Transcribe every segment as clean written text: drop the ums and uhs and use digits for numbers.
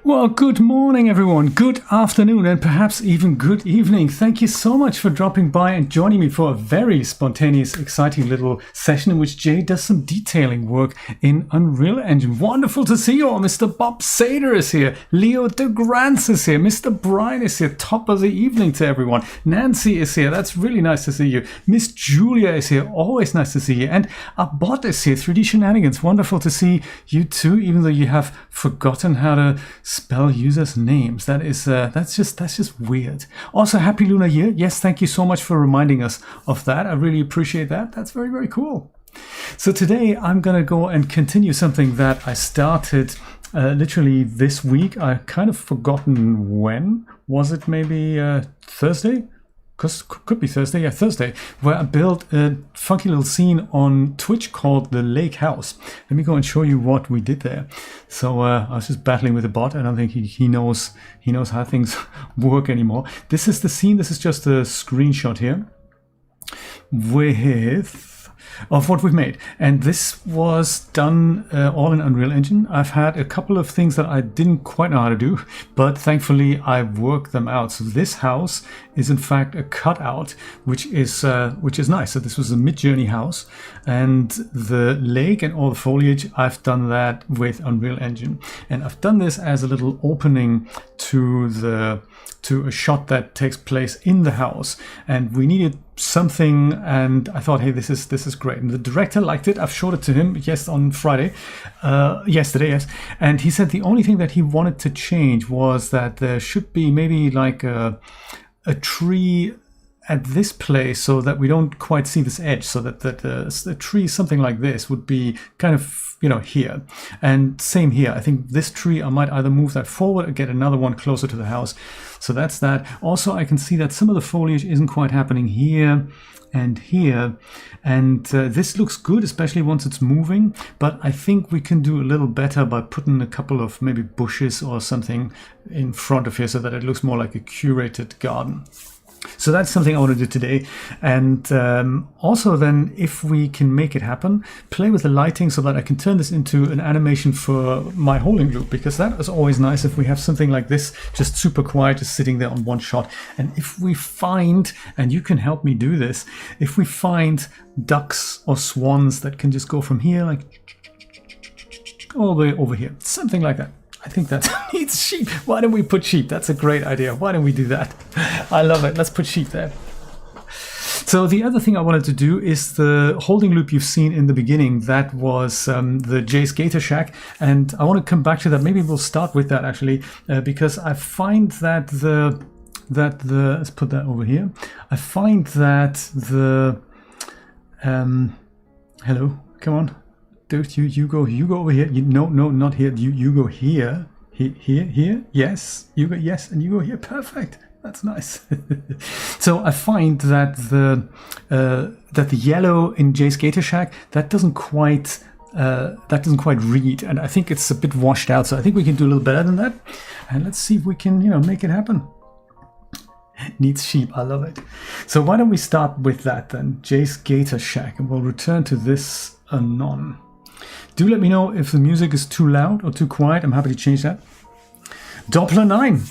Well, good morning, everyone. Good afternoon, and perhaps even good evening. Thank you so much for dropping by and joining me for a very spontaneous, exciting little session in which Jay does some detailing work in Unreal Engine. Wonderful to see you all. Mr. Bob Sader is here. Leo DeGrantz is here. Mr. Brian is here. Top of the evening to everyone. Nancy is here. That's really nice to see you. Miss Julia is here. Always nice to see you. And our bot is here. 3D Shenanigans. Wonderful to see you too, even though you have forgotten how to spell users' names. That's just weird. Also, happy Lunar Year. Yes, thank you so much for reminding us of that. I really appreciate that. That's very, very cool. So today I'm gonna go and continue something that I started literally this week. I kind of forgotten when. Was it maybe Thursday? Could be Thursday, yeah, Thursday, where I built a funky little scene on Twitch called the Lake House. Let me go and show you what we did there. So I was just battling with the bot. I don't think he knows how things work anymore. This is the scene. This is just a screenshot here of what we've made, and this was done all in Unreal Engine. I've had a couple of things that I didn't quite know how to do, but thankfully I worked them out. So this house is in fact a cutout, which is nice. So this was a Midjourney house, and the lake and all the foliage, I've done that with Unreal Engine, and I've done this as a little opening to a shot that takes place in the house, and we needed something, and I thought, hey, this is great. And the director liked it. I've showed it to him on Friday, yesterday, yes, and he said the only thing that he wanted to change was that there should be maybe like a tree at this place, so that we don't quite see this edge, so that the tree, something like this, would be kind of, here. And same here. I think this tree, I might either move that forward or get another one closer to the house. So that's that. Also, I can see that some of the foliage isn't quite happening here and here. And this looks good, especially once it's moving. But I think we can do a little better by putting a couple of maybe bushes or something in front of here so that it looks more like a curated garden. So that's something I want to do today. And also then, if we can make it happen, play with the lighting so that I can turn this into an animation for my holding loop, because that is always nice if we have something like this, just super quiet, just sitting there on one shot. And if we find, and you can help me do this, if we find ducks or swans that can just go from here, like all the way over here, something like that. I think that needs sheep. Why don't we put sheep? That's a great idea. Why don't we do that? I love it. Let's put sheep there. So the other thing I wanted to do is the holding loop you've seen in the beginning. That was the Jay's Gator Shack. And I want to come back to that. Maybe we'll start with that actually, because I find that let's put that over here. I find that hello, come on. Dude, you go over here. No, not here. You go here. Here. Yes. You go yes, and you go here. Perfect. That's nice. So I find that the yellow in Jay's Gator Shack, that doesn't quite read, and I think it's a bit washed out. So I think we can do a little better than that. And let's see if we can make it happen. Needs sheep. I love it. So why don't we start with that then? Jay's Gator Shack, and we'll return to this anon. Do let me know if the music is too loud or too quiet. I'm happy to change that. Doppler 9.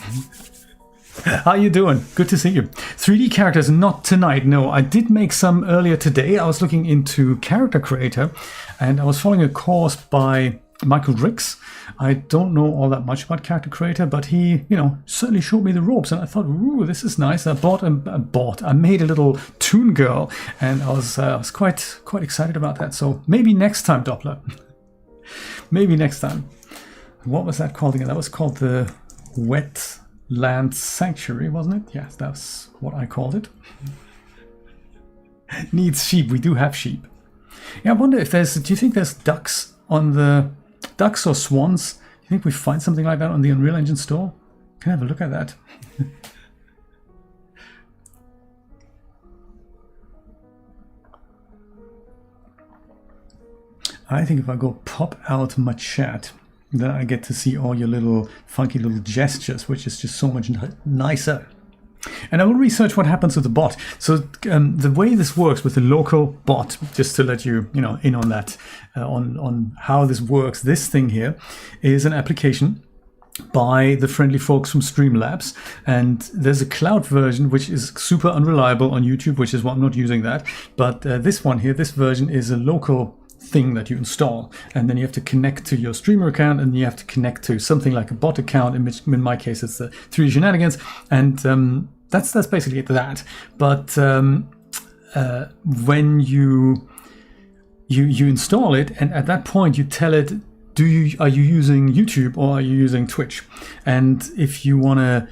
How you doing? Good to see you. 3D characters, not tonight. No, I did make some earlier today. I was looking into Character Creator, and I was following a course by Michael Ricks. I don't know all that much about Character Creator, but he, certainly showed me the ropes, and I thought, ooh, this is nice. I made a little Toon Girl, and I was quite excited about that. So maybe next time, Doppler. Maybe next time. What was that called again? That was called the Wetland Sanctuary, wasn't it? Yes, that's what I called it. Needs sheep. We do have sheep. Yeah, I wonder if do you think there's ducks or swans? Do you think we find something like that on the Unreal Engine store? Can I have a look at that? I think if I go pop out my chat, then I get to see all your little funky little gestures, which is just so much nicer. And I will research what happens with the bot. So the way this works with the local bot, just to let you, in on that, on how this works, this thing here is an application by the friendly folks from Streamlabs, and there's a cloud version which is super unreliable on YouTube, which is why I'm not using that. But this one here, this version is a local thing that you install, and then you have to connect to your streamer account, and you have to connect to something like a bot account. In my case, it's the 3D Shenanigans, and that's basically that. But when you install it, and at that point you tell it, are you using YouTube or are you using Twitch? And if you want to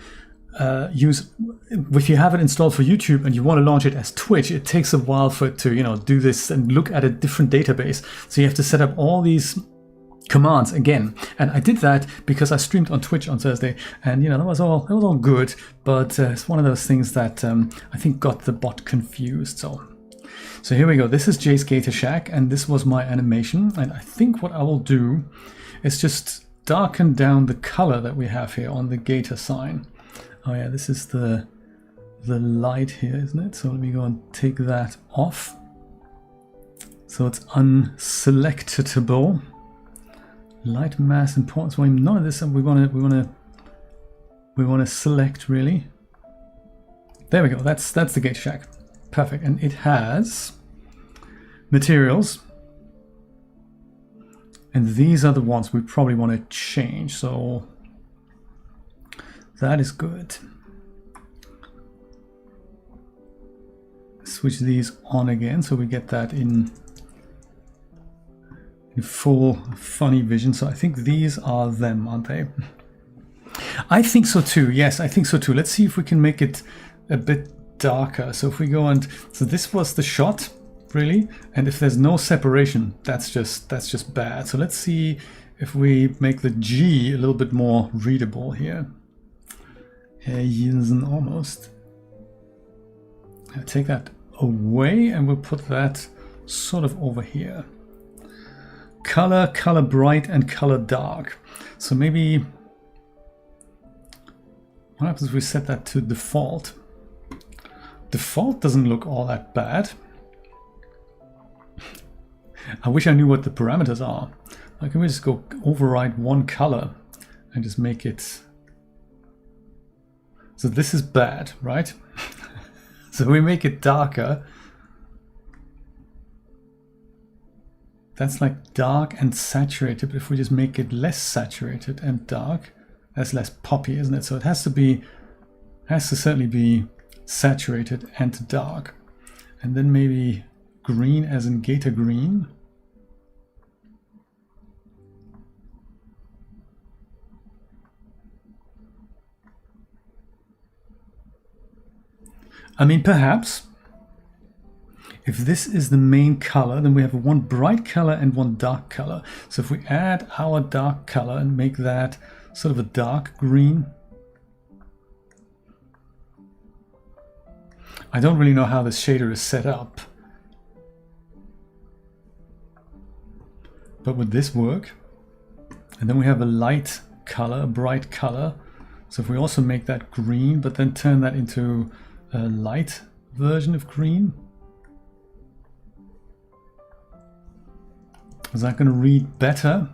if you have it installed for YouTube and you want to launch it as Twitch, it takes a while for it to do this and look at a different database. So you have to set up all these commands again. And I did that because I streamed on Twitch on Thursday, and that was all good. But it's one of those things that I think got the bot confused. So here we go. This is Jay's Gator Shack, and this was my animation. And I think what I will do is just darken down the color that we have here on the gator sign. Oh yeah, this is the light here, isn't it? So let me go and take that off. So it's unselectable. Light mass importance. Well, none of this. We want to select really. There we go. That's the Gator Shack. Perfect. And it has materials, and these are the ones we probably want to change. So that is good. Switch these on again so we get that in full funny vision. So I think these are them, aren't they? I think so too. Yes, I think so too. Let's see if we can make it a bit darker. So if we go so this was the shot really, and if there's no separation, that's just bad. So let's see if we make the G a little bit more readable here. Almost. I'll take that away and we'll put that sort of over here. Color bright and color dark. So maybe what happens if we set that to default? Default doesn't look all that bad. I wish I knew what the parameters are. Like, can we just go override one color and just make it. So this is bad, right? So we make it darker. That's like dark and saturated, but if we just make it less saturated and dark, that's less poppy, isn't it? So it has to certainly be saturated and dark. And then maybe green as in gator green. I mean, perhaps if this is the main color, then we have one bright color and one dark color. So if we add our dark color and make that sort of a dark green. I don't really know how this shader is set up, but would this work? And then we have a light color, a bright color. So if we also make that green, but then turn that into a light version of green, is that going to read better?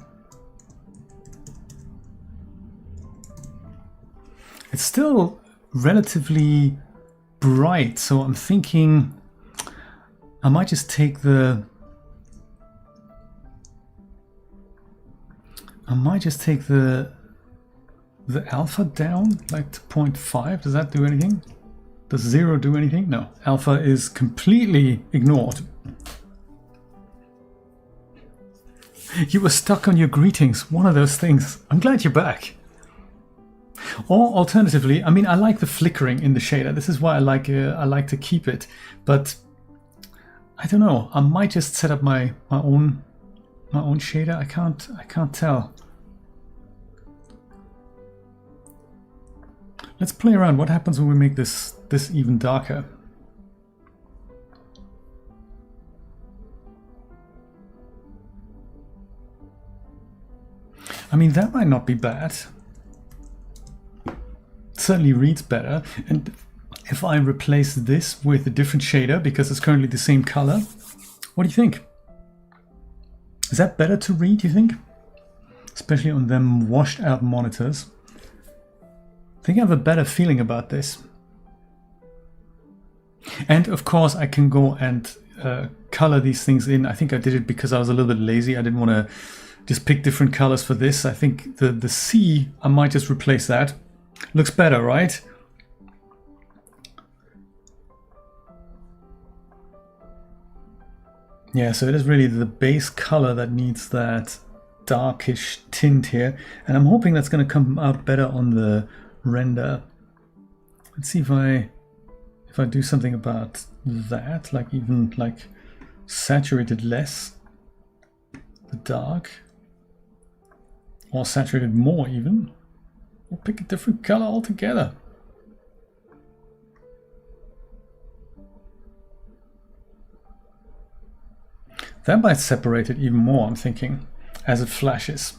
It's still relatively bright, so I'm thinking I might just take the alpha down, like to 0.5. Does that do anything? Does 0 do anything? No. Alpha is completely ignored. You were stuck on your greetings. One of those things. I'm glad you're back. Or alternatively, I mean, I like the flickering in the shader. This is why I like to keep it. But I don't know. I might just set up my own shader. I can't tell. Let's play around. What happens when we make this even darker? I mean, that might not be bad. It certainly reads better. And if I replace this with a different shader, because it's currently the same color, what do you think? Is that better to read, you think? Especially on them washed out monitors. I think I have a better feeling about this. And of course I can go and color these things in. I think I did it because I was a little bit lazy. I didn't want to just pick different colors for this. I think the C, I might just replace that. Looks better, right? Yeah, so it is really the base color that needs that darkish tint here. And I'm hoping that's going to come out better on the render. Let's see if I do something about that, like even like saturated less the dark, or saturated more even, or pick a different color altogether. That might separate it even more, I'm thinking, as it flashes.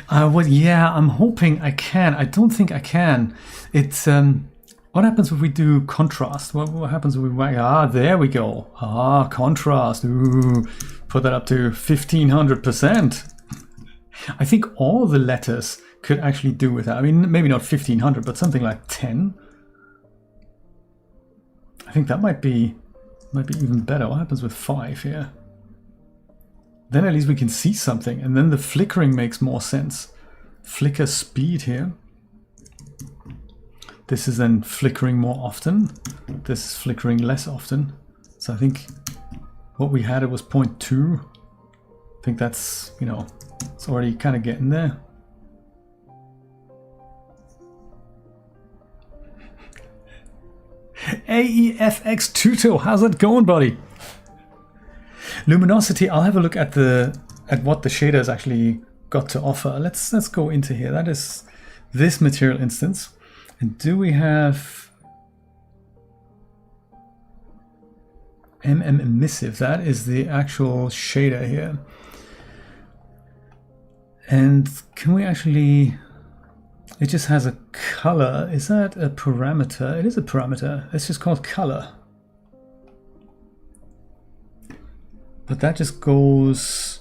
Well, yeah, I'm hoping I can. I don't think I can. It's what happens if we do contrast? What happens if we there we go. Contrast. Ooh, put that up to 1500%. I think all the letters could actually do with that. I mean, maybe not 1500, but something like 10. I think that might be even better. What happens with 5 here? Then at least we can see something, and then the flickering makes more sense. Flicker speed here. This is then flickering more often. This is flickering less often. So I think what we had, it was 0.2. I think that's, you know, it's already kind of getting there. AEFX Tuto, how's that going, buddy? Luminosity, I'll have a look at what the shaders actually got to offer. Let's go into here. That is this material instance. And do we have emissive? That is the actual shader here. And can we actually, it just has a color. Is that a parameter? It is a parameter. It's just called color. But that just goes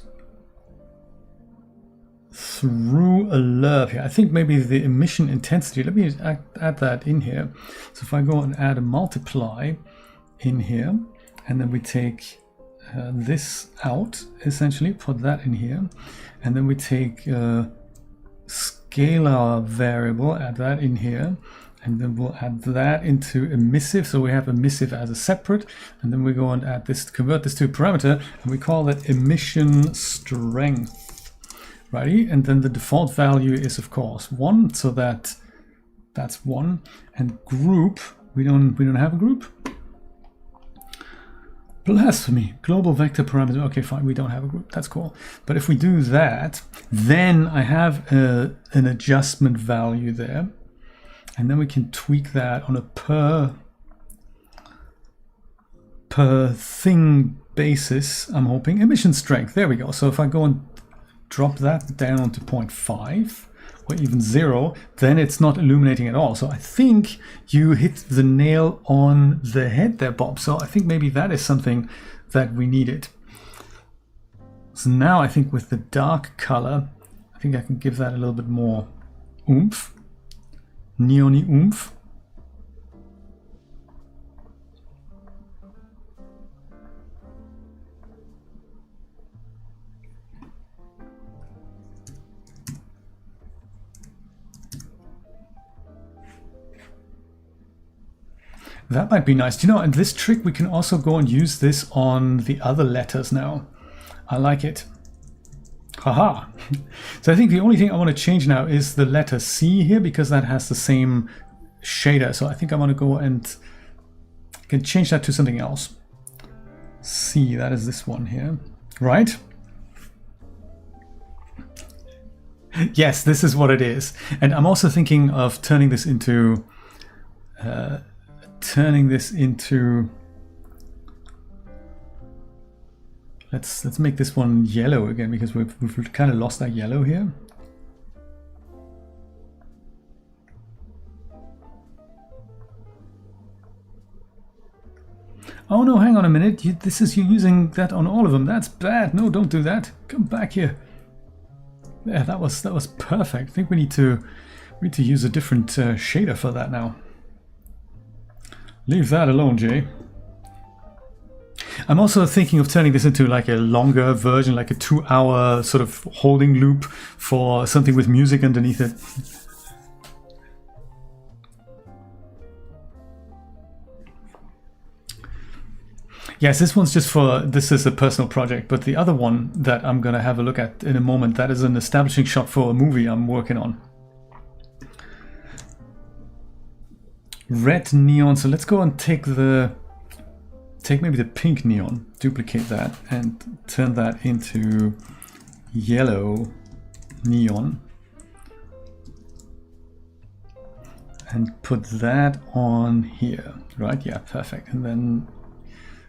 through a lerp here. I think maybe the emission intensity, let me add that in here. So if I go and add a multiply in here, and then we take this out, essentially, put that in here, and then we take a scalar variable, add that in here, and then we'll add that into emissive. So we have emissive as a separate, and then we go and add this, convert this to a parameter, and we call that emission strength. Righty, and then the default value is of course 1, so that's 1. And group, we don't have a group. Blasphemy, global vector parameter. Okay, fine, we don't have a group. That's cool. But if we do that, then I have an adjustment value there. And then we can tweak that on a per thing basis, I'm hoping. Emission strength, there we go. So if I go and drop that down to 0.5 or even 0, then it's not illuminating at all. So I think you hit the nail on the head there, Bob. So I think maybe that is something that we needed. So now I think with the dark color, I think I can give that a little bit more oomph. Neon-y oomph. That might be nice. Do you know, and this trick, we can also go and use this on the other letters now. I like it. Haha. So I think the only thing I want to change now is the letter C here, because that has the same shader. So I think I want to go and can change that to something else. C, that is this one here, right? Yes, this is what it is. And I'm also thinking of turning this into let's make this one yellow again, because we've kind of lost that yellow here. Oh no, hang on a minute. This is you using that on all of them. That's bad. No, don't do that. Come back here. Yeah, that was perfect. I think we need to use a different shader for that now. Leave that alone, Jay. I'm also thinking of turning this into like a longer version, like a 2-hour sort of holding loop for something with music underneath it. Yes, this one's just for, this is a personal project, but the other one that I'm going to have a look at in a moment, that is an establishing shot for a movie I'm working on. Red neon, so let's go and take maybe the pink neon, duplicate that and turn that into yellow neon. And put that on here, right? Yeah, perfect. And then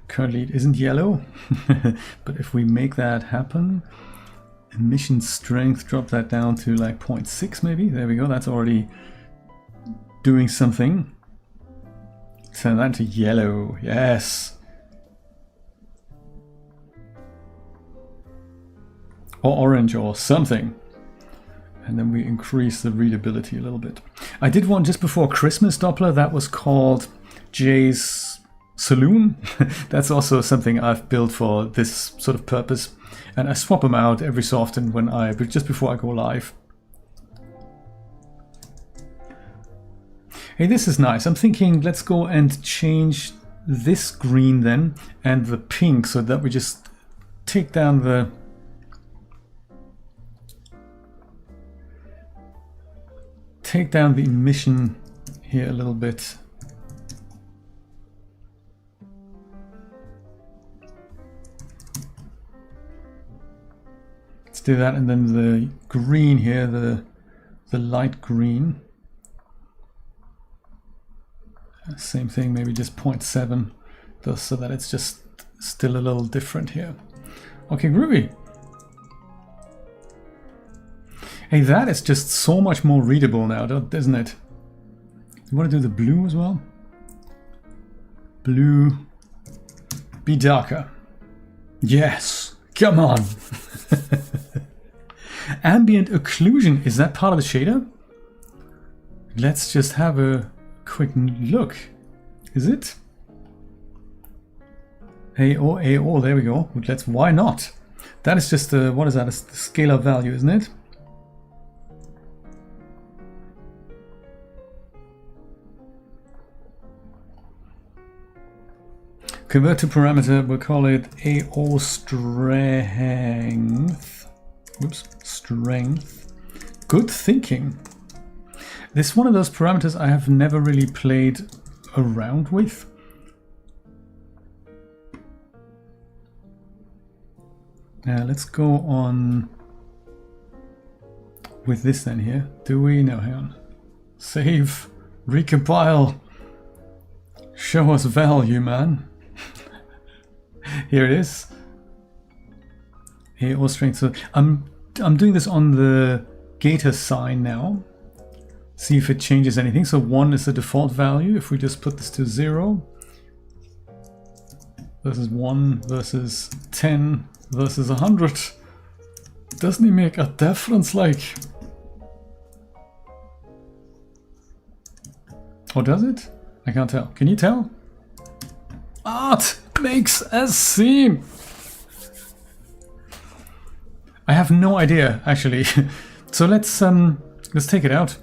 currently it isn't yellow, but if we make that happen, emission strength, drop that down to like 0.6 maybe. There we go, that's already doing something. Turn that to yellow, yes. Or orange or something. And then we increase the readability a little bit. I did one just before Christmas Doppler that was called Jay's Saloon. That's also something I've built for this sort of purpose. And I swap them out every so often when just before I go live. Hey, this is nice. I'm thinking let's go and change this green then and the pink so that we just take down the emission here a little bit. Let's do that, and then the green here, the light green. Same thing, maybe just 0.7, just so that it's just still a little different here. Okay, groovy. Hey, that is just so much more readable now, doesn't it? You want to do the blue as well? Blue, be darker. Yes, come on. Ambient occlusion, is that part of the shader? Let's just have a quick look. Is it? AO, there we go. Why not? That is just a, what is that? A scalar value, isn't it? Convert to parameter, we'll call it AO strength. Oops, strength. Good thinking. This is one of those parameters I have never really played around with. Let's go on with this then here. Do we? No, hang on. Save, recompile. Show us value, man. Here it is. AO strength. So I'm doing this on the Gator sign now. See if it changes anything. So 1 is the default value. If we just put this to 0 versus 1 versus 10 versus 100, doesn't it make a difference? Like, or does it? I can't tell. Can you tell? Art makes a scene. I have no idea actually. So let's take it out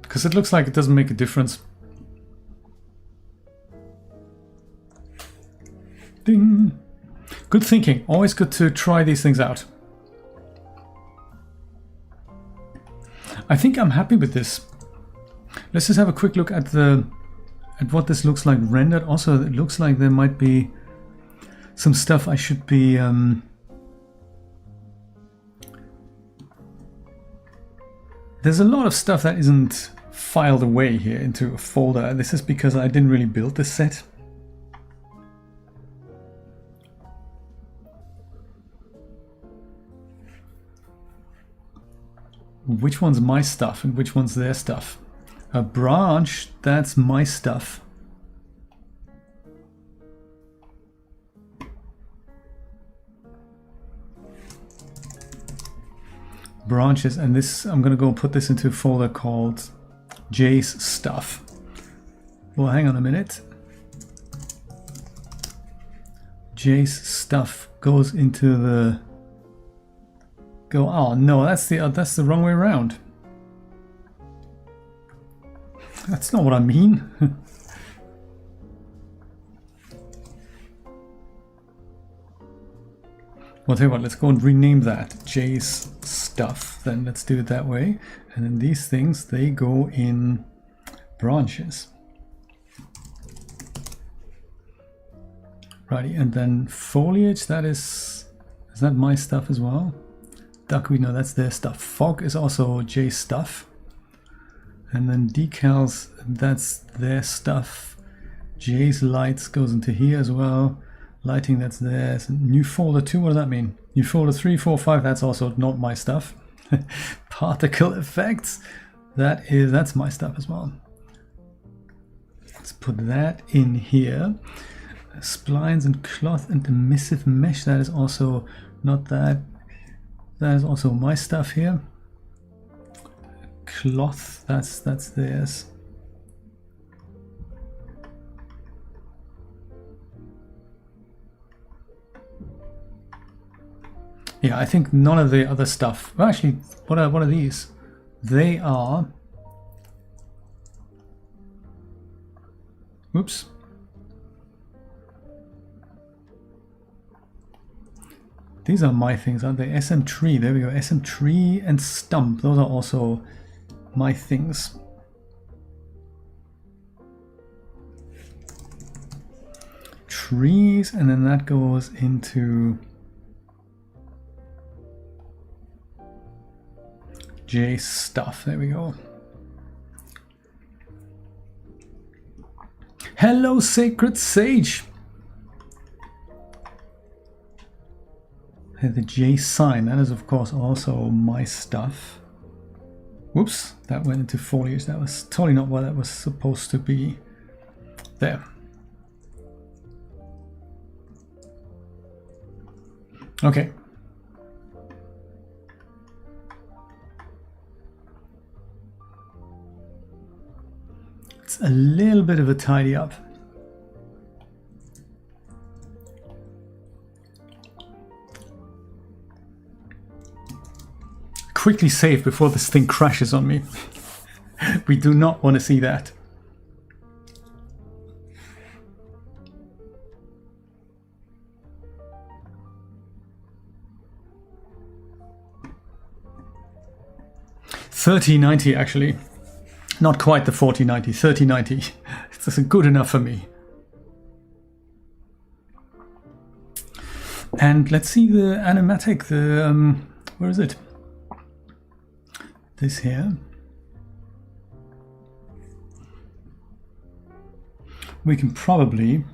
because it looks like it doesn't make a difference. Ding. Good thinking. Always good to try these things out. I think I'm happy with this. Let's just have a quick look at what this looks like rendered. Also, it looks like there might be some stuff I should be there's a lot of stuff that isn't filed away here into a folder. This is because I didn't really build this set. Which one's my stuff and which one's their stuff? A branch, that's my stuff. branches, and this, I'm gonna go put this into a folder called Jay's stuff. Well, hang on a minute. Jay's stuff goes into the oh no, that's the wrong way around. That's not what I mean. Well, tell you what, let's go and rename that Jay's stuff. Then let's do it that way. And then these things, they go in branches. Righty, and then foliage, is that my stuff as well? Duckweed, no, that's their stuff. Fog is also Jay's stuff. And then decals, that's their stuff. Jay's lights goes into here as well. Lighting, that's theirs. New folder 2, what does that mean? New folder 3, 4, 5, that's also not my stuff. Particle effects, that's my stuff as well. Let's put that in here. Splines and cloth and emissive mesh, that is also not that. That is also my stuff here. Cloth, that's theirs. Yeah, I think none of the other stuff. Well, actually, what are these? They are. Oops. These are my things, aren't they? SM tree, there we go. SM tree and stump, those are also my things. Trees, and then that goes into J stuff. There we go. Hello, Sacred Sage. The J sign, that is of course also my stuff. Whoops, that went into foliage. That was totally not what that was supposed to be. There. Okay. It's a little bit of a tidy up. Quickly save before this thing crashes on me. We do not want to see that. $30.90 actually. Not quite the $40.90, $30.90. It's good enough for me. And let's see the animatic, where is it? This here. We can probably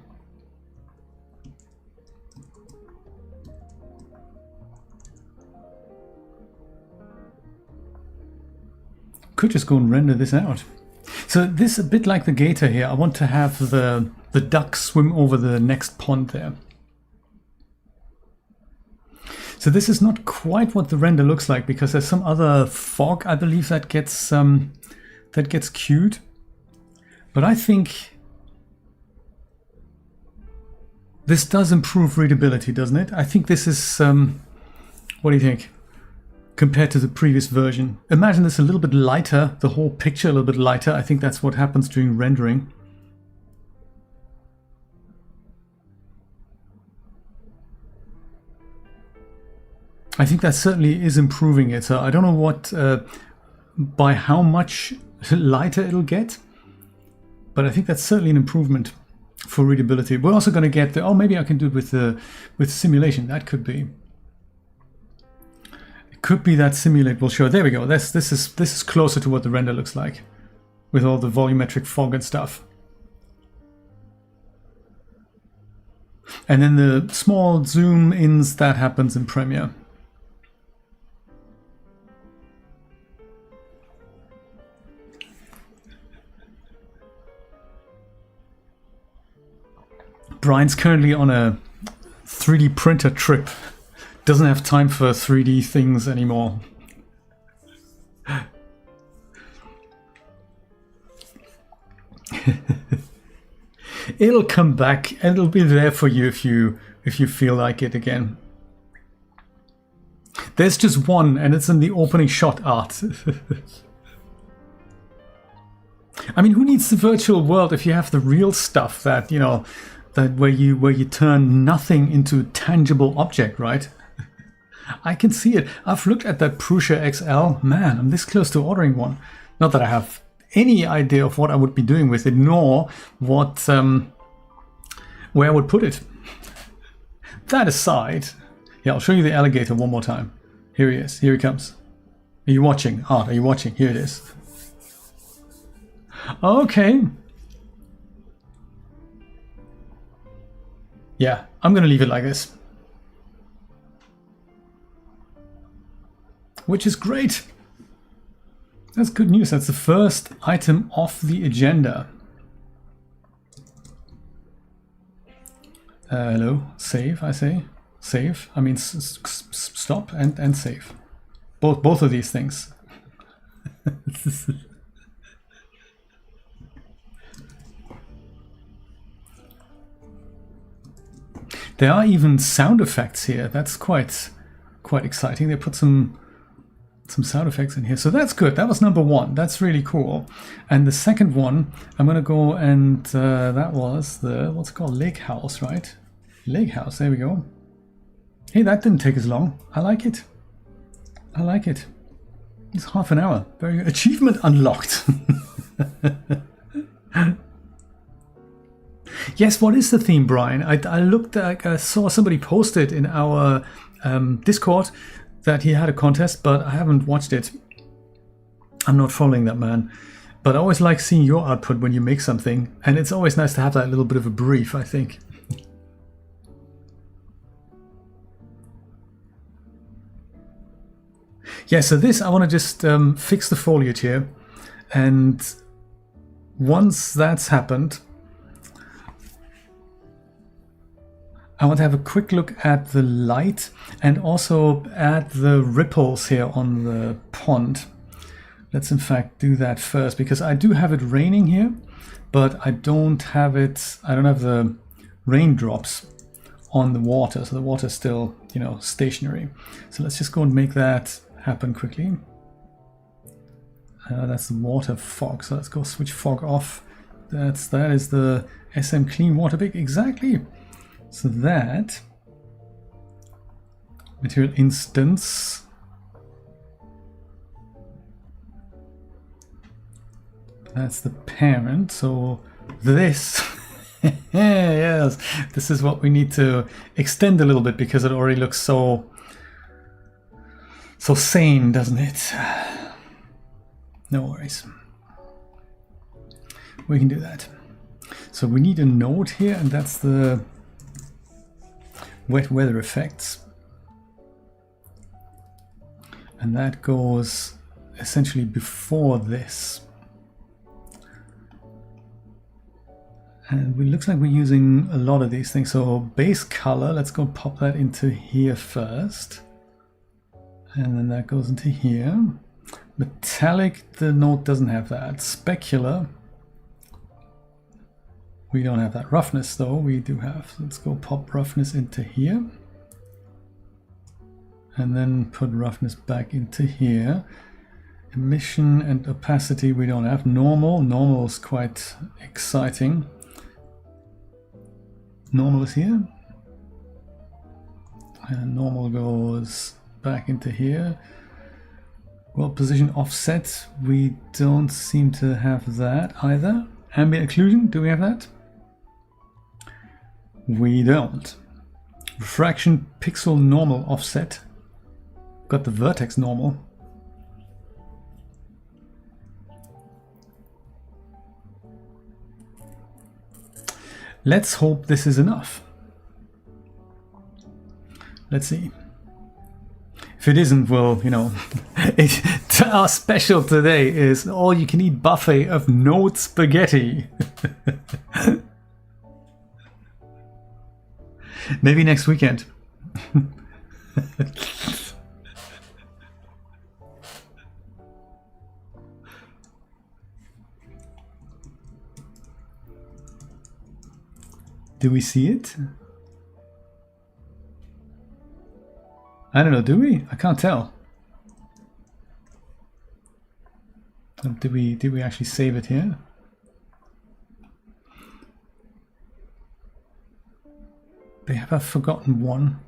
could just go and render this out. So this, a bit like the gator here, I want to have the duck swim over the next pond there. So this is not quite what the render looks like, because there's some other fog, I believe, that gets queued. But I think this does improve readability, doesn't it? I think this is, what do you think? Compared to the previous version. Imagine this a little bit lighter, the whole picture a little bit lighter. I think that's what happens during rendering. I think that certainly is improving it. So I don't know what, by how much lighter it'll get, but I think that's certainly an improvement for readability. We're also going to get the, oh, maybe I can do it with simulation. That could be. It could be that simulate will show. There we go. This is closer to what the render looks like, with all the volumetric fog and stuff. And then the small zoom ins, that happens in Premiere. Brian's currently on a 3D printer trip. Doesn't have time for 3D things anymore. It'll come back and it'll be there for you if you feel like it again. There's just one, and it's in the opening shot art. I mean, who needs the virtual world if you have the real stuff that, you know, that where you turn nothing into a tangible object, right? I can see it. I've looked at that Prusa XL. Man, I'm this close to ordering one. Not that I have any idea of what I would be doing with it, nor what where I would put it. That aside, yeah, I'll show you the alligator one more time. Here he is. Here he comes. Are you watching? Art, are you watching? Here it is. Okay. Yeah, I'm going to leave it like this. Which is great. That's good news. That's the first item off the agenda. Hello, save, I say. Save, I mean stop and save. Both of these things. There are even sound effects here. That's quite exciting. They put some sound effects in here, so that's good. That was number one. That's really cool. And the second one, I'm gonna go and that was the, what's it called, lake house, right? Lake house. There we go. Hey, that didn't take as long. I like it. I like it. It's half an hour. Very good. Achievement unlocked. Yes, what is the theme, Brian? I looked at, I saw somebody posted in our Discord that he had a contest, but I haven't watched it. I'm not following that man. But I always like seeing your output when you make something, and it's always nice to have that little bit of a brief, I think. Yeah, so this, I want to just fix the foliage here, and once that's happened, I want to have a quick look at the light and also at the ripples here on the pond. Let's in fact do that first, because I do have it raining here, but I don't have the raindrops on the water, so the water's still, you know, stationary. So let's just go and make that happen quickly. That's the water fog, so let's go switch fog off. That is the SM clean water pick, exactly. So that material instance, that's the parent. So this, yes, this is what we need to extend a little bit because it already looks so sane, doesn't it? No worries. We can do that. So we need a node here, and that's the wet weather effects. And that goes essentially before this. And it looks like we're using a lot of these things. So base color, let's go pop that into here first. And then that goes into here. Metallic, the node doesn't have that. Specular, we don't have that. Roughness though, we do have. Let's go pop roughness into here. And then put roughness back into here. Emission and opacity we don't have. Normal is quite exciting. Normal is here. And normal goes back into here. Well, position offset, we don't seem to have that either. Ambient occlusion, do we have that? We don't. Refraction pixel normal offset. Got the vertex normal. Let's hope this is enough. Let's see. If it isn't, well, you know, our special today is all-you-can-eat buffet of node spaghetti. Maybe next weekend. Do we see it? I don't know, do we? I can't tell. Did we actually save it here? They have a forgotten one.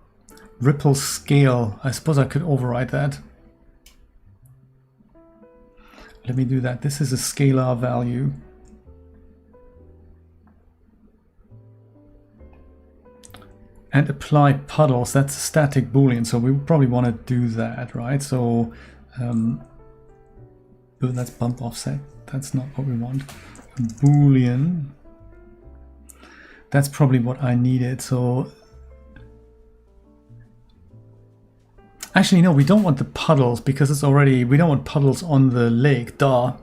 Ripple scale. I suppose I could override that. Let me do that. This is a scalar value. And apply puddles. That's a static boolean, so we probably want to do that, right? So that's bump offset. That's not what we want. A boolean. That's probably what I needed. So actually, no, we don't want the puddles because it's already, we don't want puddles on the lake, duh.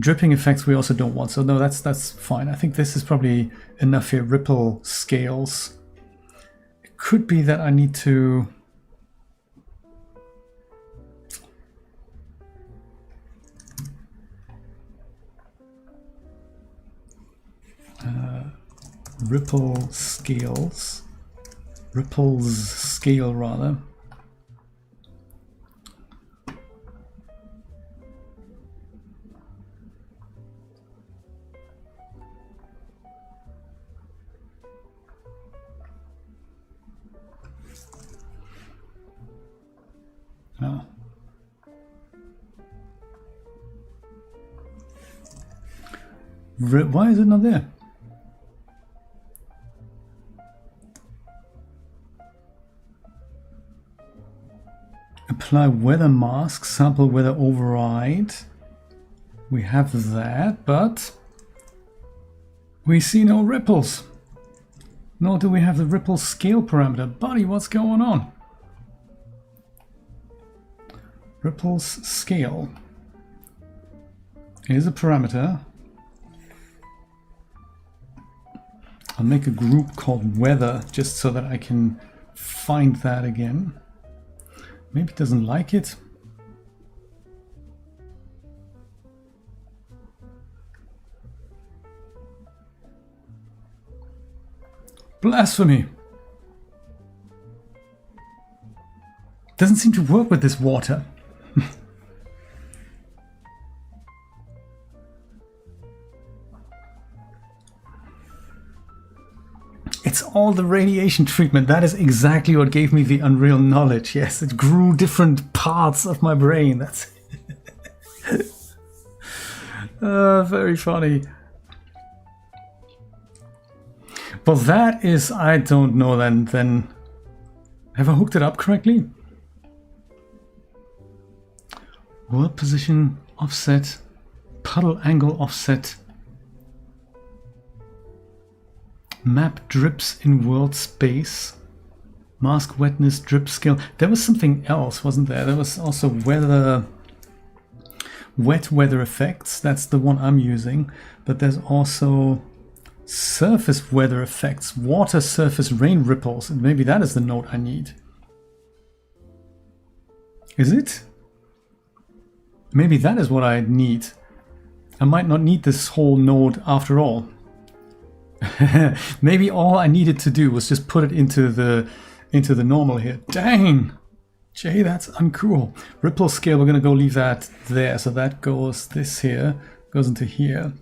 Dripping effects we also don't want, so no, that's fine. I think this is probably enough here. Ripple scales. It could be that I need to ripple scales. Ripples scale rather. Oh. Why is it not there? Apply weather mask, sample weather override. We have that, but we see no ripples. Nor do we have the ripple scale parameter. Buddy, what's going on? Ripples scale is a parameter. I'll make a group called weather just so that I can find that again. Maybe it doesn't like it. Blasphemy! Doesn't seem to work with this water. It's all the radiation treatment. That is exactly what gave me the Unreal knowledge. Yes, it grew different parts of my brain. That's very funny. Well, that is, I don't know then. Have I hooked it up correctly? World position offset, puddle angle offset. Map drips in world space. Mask wetness, drip scale. There was something else, wasn't there? There was also weather, wet weather effects. That's the one I'm using. But there's also surface weather effects, water surface rain ripples. And maybe that is the node I need. Is it? Maybe that is what I need. I might not need this whole node after all. Maybe all I needed to do was just put it into the normal here. Dang! Jay, that's uncool. Ripple scale, we're gonna go leave that there. So that goes this here, goes into here.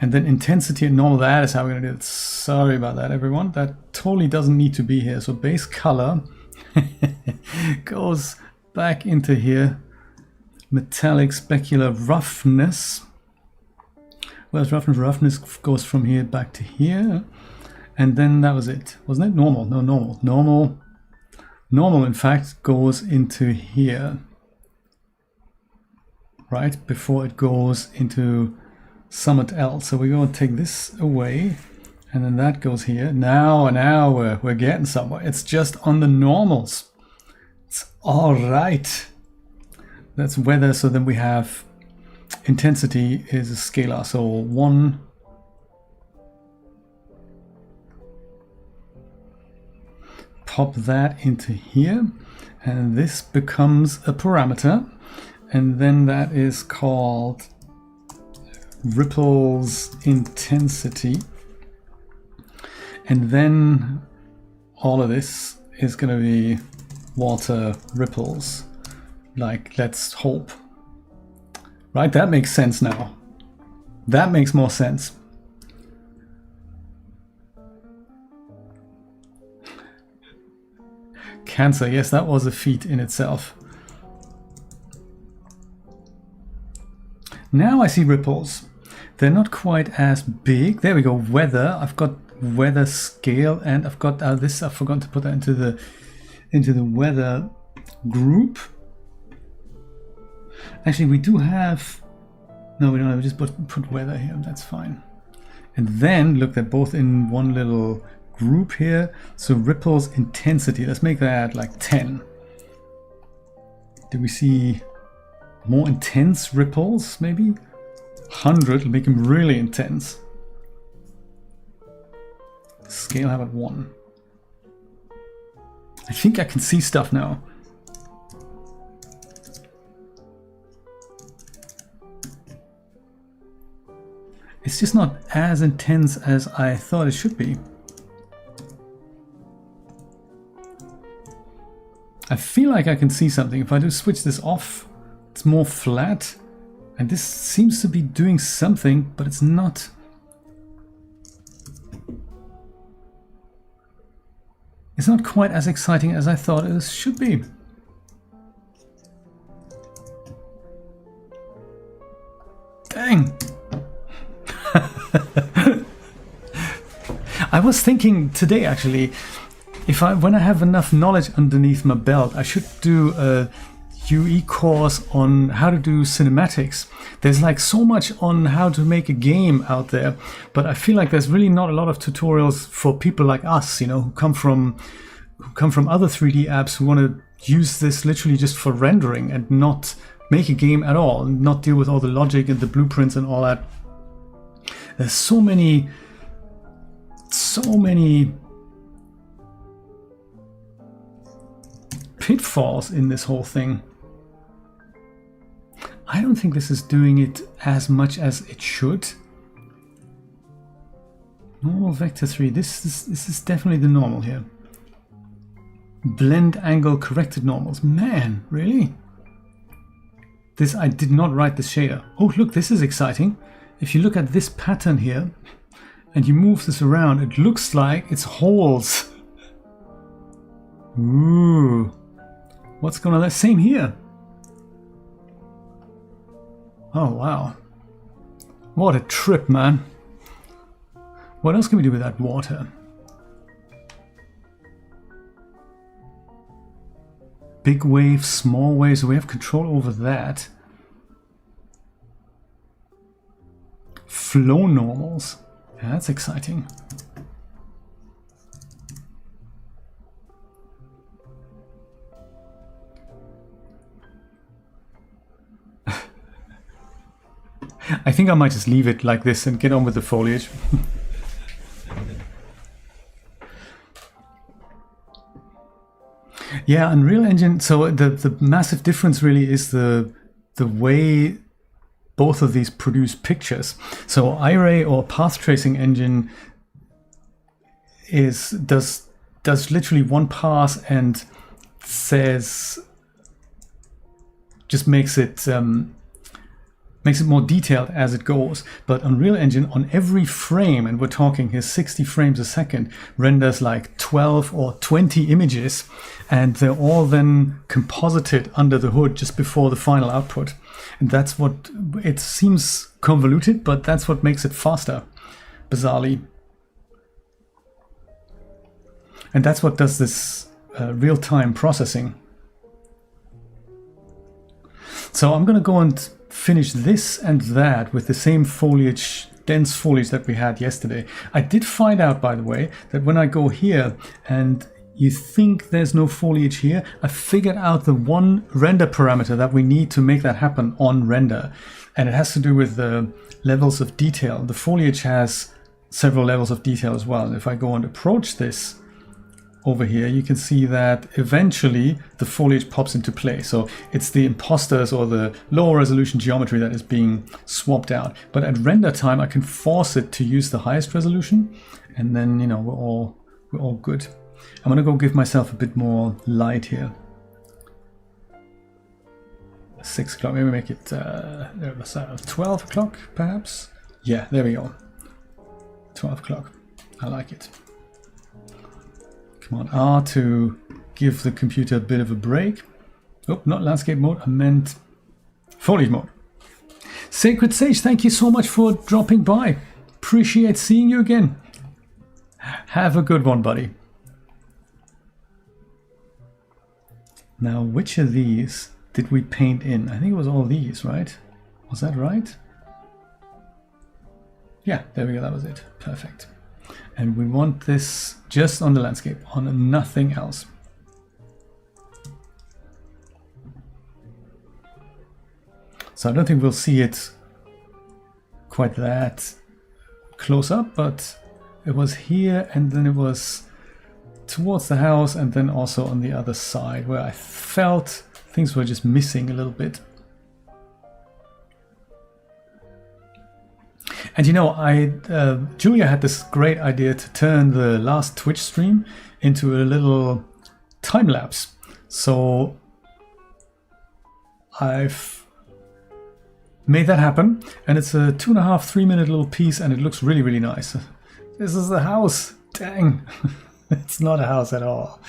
And then intensity and normal, that is how we're gonna do it. Sorry about that, everyone. That totally doesn't need to be here. So base color goes back into here. Metallic, specular, roughness. Whereas roughness goes from here back to here. And then that was it. Wasn't it? Normal. No, normal. Normal, in fact, goes into here. Right? Before it goes into somewhat else. So we're going to take this away. And then that goes here. Now we're getting somewhere. It's just on the normals. It's all right. That's weather. So then we have intensity is a scalar, so 1 pop that into here, and this becomes a parameter, and then that is called ripples intensity. And then all of this is going to be water ripples. Like, let's hope. Right, that makes sense now. That makes more sense. Cancer, yes, that was a feat in itself. Now I see ripples. They're not quite as big. There we go, weather. I've got weather scale, and I've got this. I've forgotten to put that into the weather group. Actually, we do have. No, we don't have. We just put weather here. That's fine. And then look, they're both in one little group here. So ripples intensity. Let's make that like 10. Do we see more intense ripples? Maybe 100 will make them really intense. Scale, how about 1? I think I can see stuff now. It's just not as intense as I thought it should be. I feel like I can see something. If I do switch this off, it's more flat. And this seems to be doing something, but it's not. It's not quite as exciting as I thought it should be. Dang! I was thinking today, actually, when I have enough knowledge underneath my belt, I should do a UE course on how to do cinematics. There's like so much on how to make a game out there, but I feel like there's really not a lot of tutorials for people like us, you know, who come from other 3D apps who want to use this literally just for rendering and not make a game at all, and not deal with all the logic and the blueprints and all that. There's so many pitfalls in this whole thing. I don't think this is doing it as much as it should. Normal vector 3. This is definitely the normal here. Blend angle corrected normals. Man, really? This, I did not write the shader. Oh, look, this is exciting. If you look at this pattern here and you move this around, it looks like it's holes. Ooh. What's going on there? Same here. Oh, wow. What a trip, man. What else can we do with that water? Big waves, small waves, we have control over that. Flow normals. Yeah, that's exciting. I think I might just leave it like this and get on with the foliage. Yeah, Unreal Engine, so the massive difference really is the way both of these produce pictures. So Iray, or path tracing engine, does literally one pass and just makes it more detailed as it goes. But Unreal Engine, on every frame, and we're talking here 60 frames a second, renders like 12 or 20 images, and they're all then composited under the hood just before the final output. And that's what, it seems convoluted, but that's what makes it faster, bizarrely. And that's what does this real-time processing. So I'm going to go and finish this and that with the same foliage, dense foliage that we had yesterday. I did find out, by the way, that when I go here and you think there's no foliage here, I figured out the one render parameter that we need to make that happen on render. And it has to do with the levels of detail. The foliage has several levels of detail as well. And if I go and approach this, over here, you can see that eventually the foliage pops into play. So it's the imposters or the lower resolution geometry that is being swapped out. But at render time, I can force it to use the highest resolution, and then, you know, we're all good. I'm gonna go give myself a bit more light here. 6 o'clock, maybe make it 12 o'clock perhaps? Yeah, there we go. 12 o'clock, I like it. Command R to give the computer a bit of a break. Oh, not landscape mode, I meant foliage mode. Sacred Sage, thank you so much for dropping by. Appreciate seeing you again. Have a good one, buddy. Now, which of these did we paint in? I think it was all these, right? Was that right? Yeah, there we go, that was it. Perfect. And we want this just on the landscape, on nothing else. So I don't think we'll see it quite that close up, but it was here, and then it was towards the house, and then also on the other side where I felt things were just missing a little bit. And you know, Julia had this great idea to turn the last Twitch stream into a little time lapse. So I've made that happen, and it's a 2.5, 3 minute little piece, and it looks really, really nice. This is the house. Dang. It's not a house at all.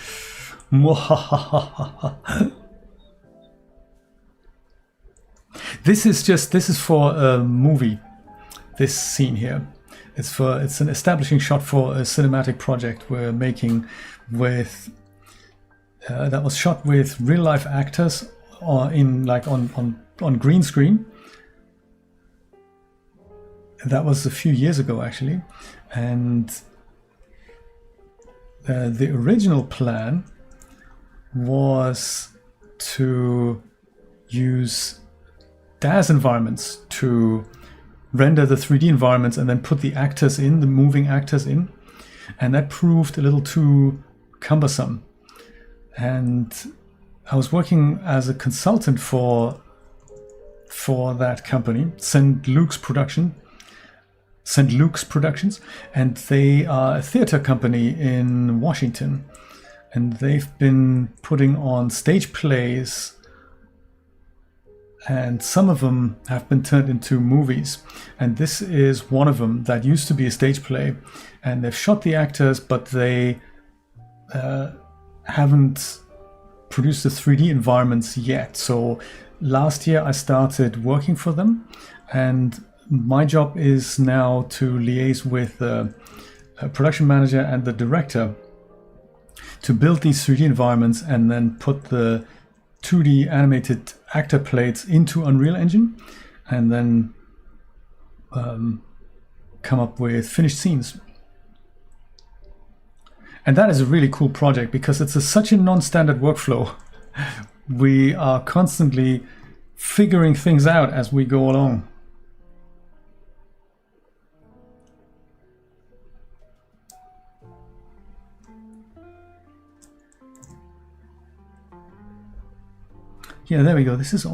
This is for a movie. This scene here, it's an establishing shot for a cinematic project we're making with that was shot with real life actors or in like on green screen. That was a few years ago actually, and the original plan was to use DAS environments to render the 3D environments and then put the actors in, the moving actors in. And that proved a little too cumbersome. And I was working as a consultant for that company, St. Luke's Productions, and they are a theater company in Washington. And they've been putting on stage plays, and some of them have been turned into movies, and this is one of them that used to be a stage play, and they've shot the actors, but they haven't produced the 3D environments yet. So last year I started working for them, and my job is now to liaise with the production manager and the director to build these 3D environments and then put the 2D animated actor plates into Unreal Engine, and then come up with finished scenes. And that is a really cool project because it's such a non-standard workflow. We are constantly figuring things out as we go along. Yeah, there we go. This is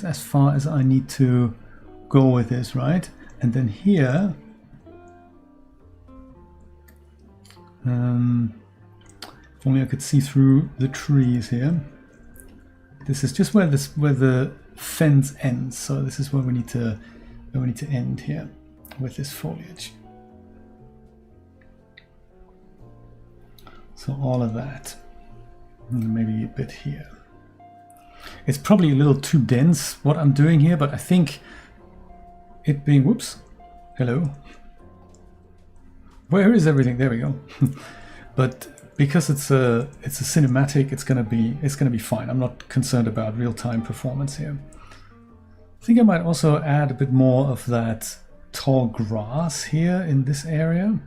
as far as I need to go with this, right? And then here, if only I could see through the trees here. This is just where the fence ends. So this is where we need to end here with this foliage. So all of that, and maybe a bit here. It's probably a little too dense what I'm doing here, but I think it being, whoops, hello. Where is everything? There we go. But because it's a cinematic, it's gonna be fine. I'm not concerned about real-time performance here. I think I might also add a bit more of that tall grass here in this area.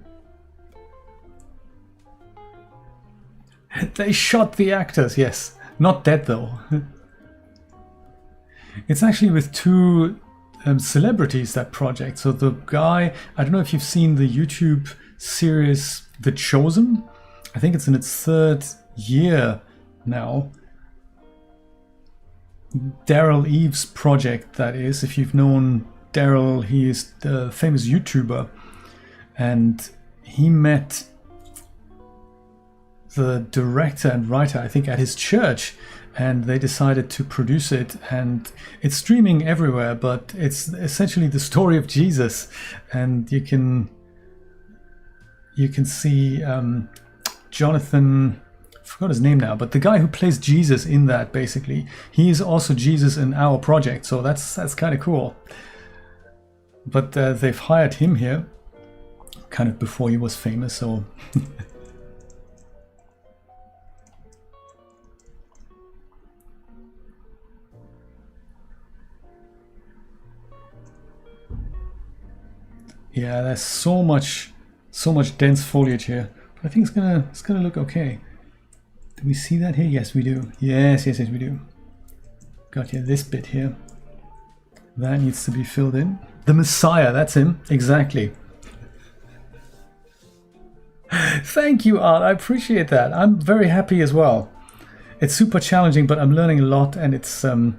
They shot the actors, yes. Not dead though. It's actually with two celebrities, that project. So the guy, I don't know if you've seen the YouTube series The Chosen. I think it's in its 3rd year now. Daryl Eves' project, that is. If you've known Daryl, he is the famous YouTuber, and he met the director and writer, I think, at his church, and they decided to produce it, and it's streaming everywhere, but it's essentially the story of Jesus, and you can see Jonathan, I forgot his name now, but the guy who plays Jesus in that, basically, he is also Jesus in our project, so that's kind of cool. But they've hired him here kind of before he was famous, so yeah, there's so much dense foliage here, but I think it's gonna look okay. Do we see that here? Yes, we do. Yes, we do. Got here this bit here. That needs to be filled in. The Messiah, that's him, exactly. Thank you, Art. I appreciate that. I'm very happy as well. It's super challenging, but I'm learning a lot, and it's a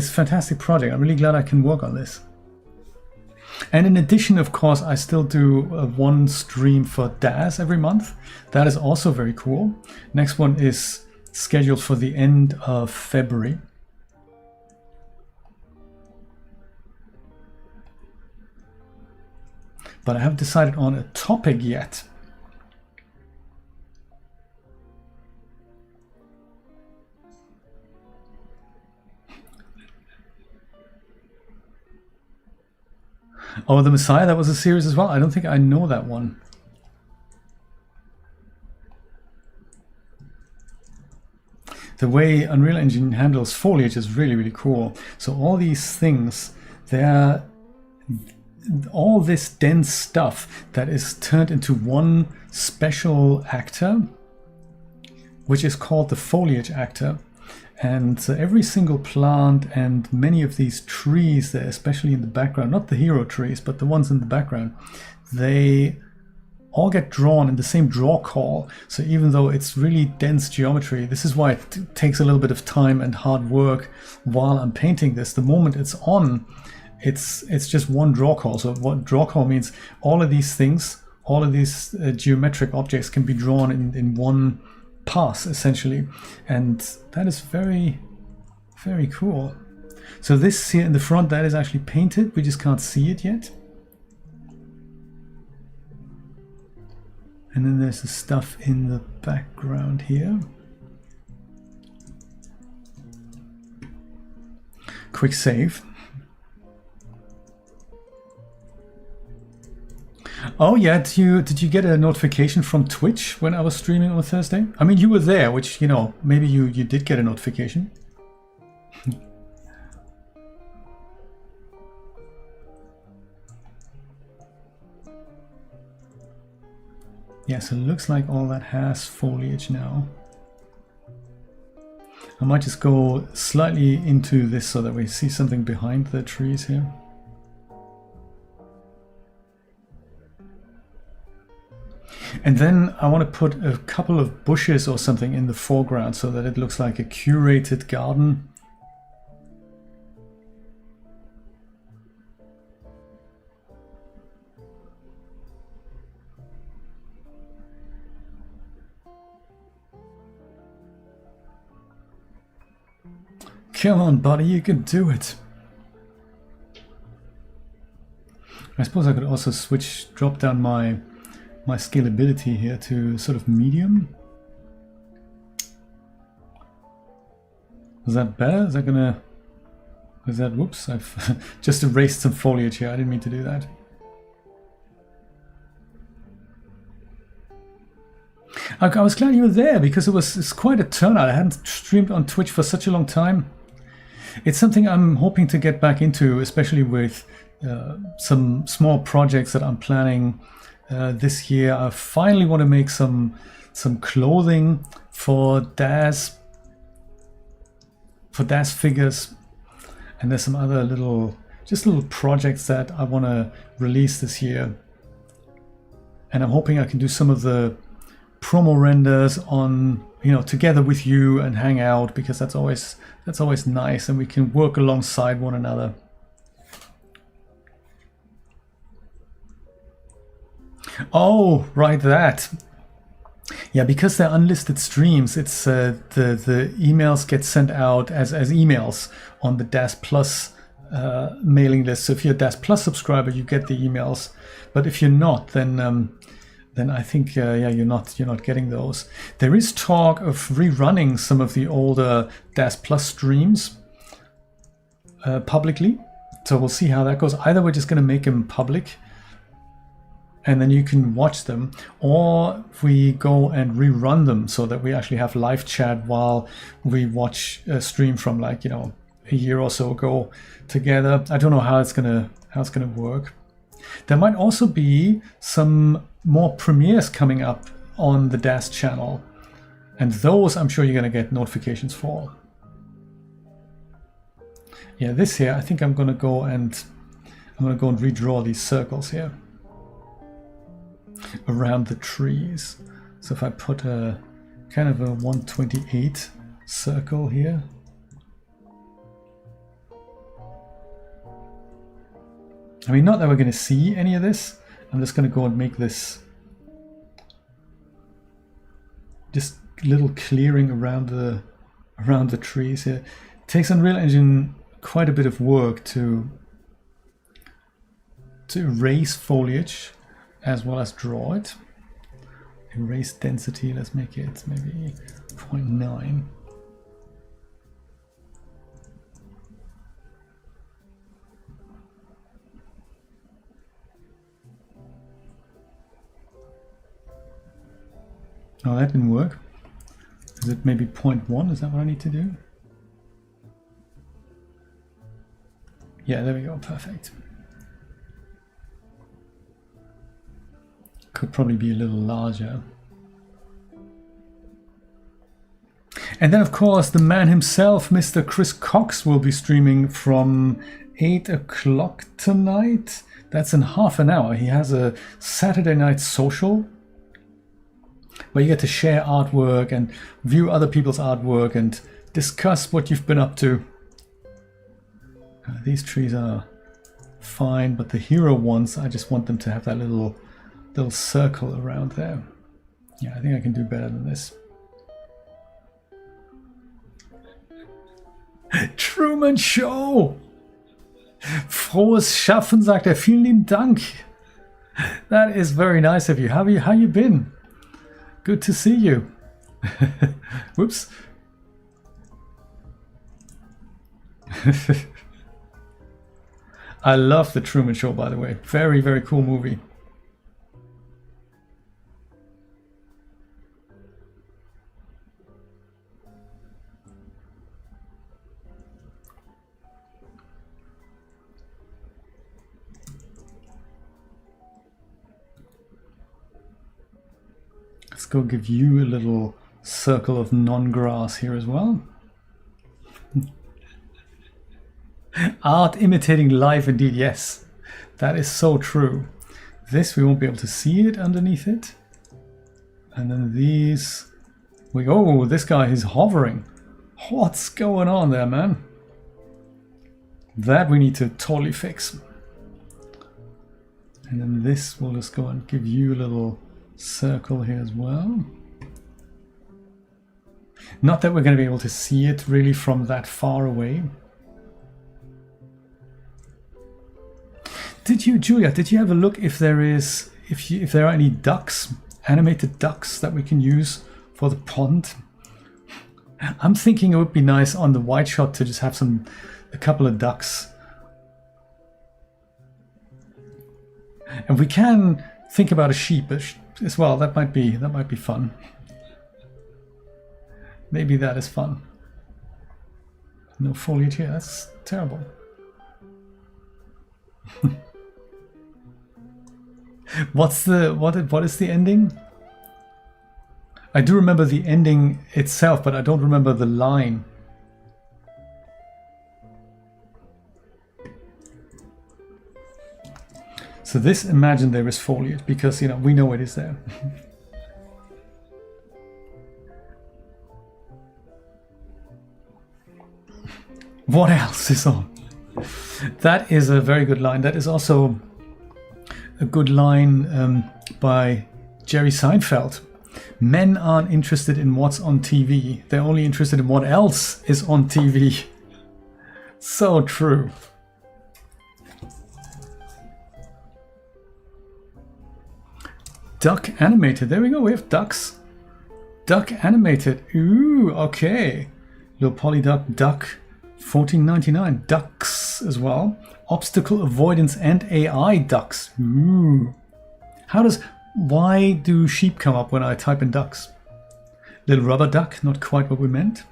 fantastic project. I'm really glad I can work on this. And in addition, of course, I still do one stream for DAS every month. That is also very cool. Next one is scheduled for the end of February. But I haven't decided on a topic yet. Oh, the Messiah, that was a series as well? I don't think I know that one. The way Unreal Engine handles foliage is really, really cool. So all these things, they're all this dense stuff that is turned into one special actor, which is called the foliage actor. And every single plant and many of these trees there, especially in the background, not the hero trees, but the ones in the background, they all get drawn in the same draw call. So even though it's really dense geometry, this is why it takes a little bit of time and hard work while I'm painting this. The moment it's on, it's just one draw call. So what draw call means, all of these things, all of these geometric objects can be drawn in one pass, essentially. And that is very, very cool. So this here in the front, that is actually painted. We just can't see it yet. And then there's the stuff in the background here. Quick save. Oh yeah, did you get a notification from Twitch when I was streaming on Thursday? I mean, you were there, which, you know, maybe you did get a notification. Yeah, so it looks like all that has foliage now. I might just go slightly into this so that we see something behind the trees here. And then I want to put a couple of bushes or something in the foreground so that it looks like a curated garden. Come on, buddy, you can do it. I suppose I could also drop down my scalability here to sort of medium. Is that better? Whoops, I've just erased some foliage here. I didn't mean to do that. I was glad you were there because it's quite a turnout. I hadn't streamed on Twitch for such a long time. It's something I'm hoping to get back into, especially with some small projects that I'm planning this year. I finally want to make some clothing for DAS figures, and there's some other little projects that I want to release this year. and I'm hoping I can do some of the promo renders on, you know, together with you and hang out, because that's always nice, and we can work alongside one another. Oh, right, that. Yeah, because they're unlisted streams, it's the emails get sent out as emails on the DAS Plus mailing list. So if you're a DAS Plus subscriber, you get the emails, but if you're not, then I think yeah, you're not getting those. There is talk of rerunning some of the older DAS Plus streams publicly, so we'll see how that goes. Either we're just going to make them public, and then you can watch them, or we go and rerun them so that we actually have live chat while we watch a stream from, like, you know, a year or so ago together. I don't know how it's gonna work. There might also be some more premieres coming up on the DAS channel, and those I'm sure you're gonna get notifications for. Yeah, this here, I think I'm gonna go and redraw these circles here around the trees. So if I put a kind of a 128 circle here. I mean, not that we're going to see any of this. I'm just going to go and make this just little clearing around the trees here. It takes Unreal Engine quite a bit of work to erase foliage as well as draw it. Erase density, let's make it maybe 0.9. Oh, that didn't work. Is it maybe 0.1? Is that what I need to do? Yeah, there we go, perfect. Could probably be a little larger. And then, of course, the man himself, Mr. Chris Cox, will be streaming from 8 o'clock tonight. That's in half an hour. He has a Saturday night social where you get to share artwork and view other people's artwork and discuss what you've been up to. These trees are fine, but the hero ones, I just want them to have that little circle around there. Yeah, I think I can do better than this. Truman Show! Frohes Schaffen, sagt er. Vielen lieben Dank. That is very nice of you. How you been? Good to see you. Whoops. I love The Truman Show, by the way. Very, very cool movie. Let's go give you a little circle of non-grass here as well. Art imitating life, indeed, yes. That is so true. This, we won't be able to see it underneath it. And then these... Oh, this guy is hovering. What's going on there, man? That we need to totally fix. And then this, we'll just go and give you a little circle here as well. Not that we're going to be able to see it really from that far away. Julia, did you have a look if there are any ducks, animated ducks that we can use for the pond? I'm thinking it would be nice on the wide shot to just have a couple of ducks. And we can think about a sheep as well. That might be fun. Maybe that is fun. No foliage here. That's terrible. What is the ending? I do remember the ending itself, but I don't remember the line. So So this, imagine there is foliage, because, you know, we know it is there. What else is on? That is a very good line. That is also a good line by Jerry Seinfeld. Men aren't interested in what's on TV. They're only interested in what else is on TV. So true. Duck animated. There we go. We have ducks. Duck animated. Ooh, okay. Little polyduck duck. 14.99. Ducks as well. Obstacle avoidance and AI ducks. Ooh. Why do sheep come up when I type in ducks? Little rubber duck, not quite what we meant.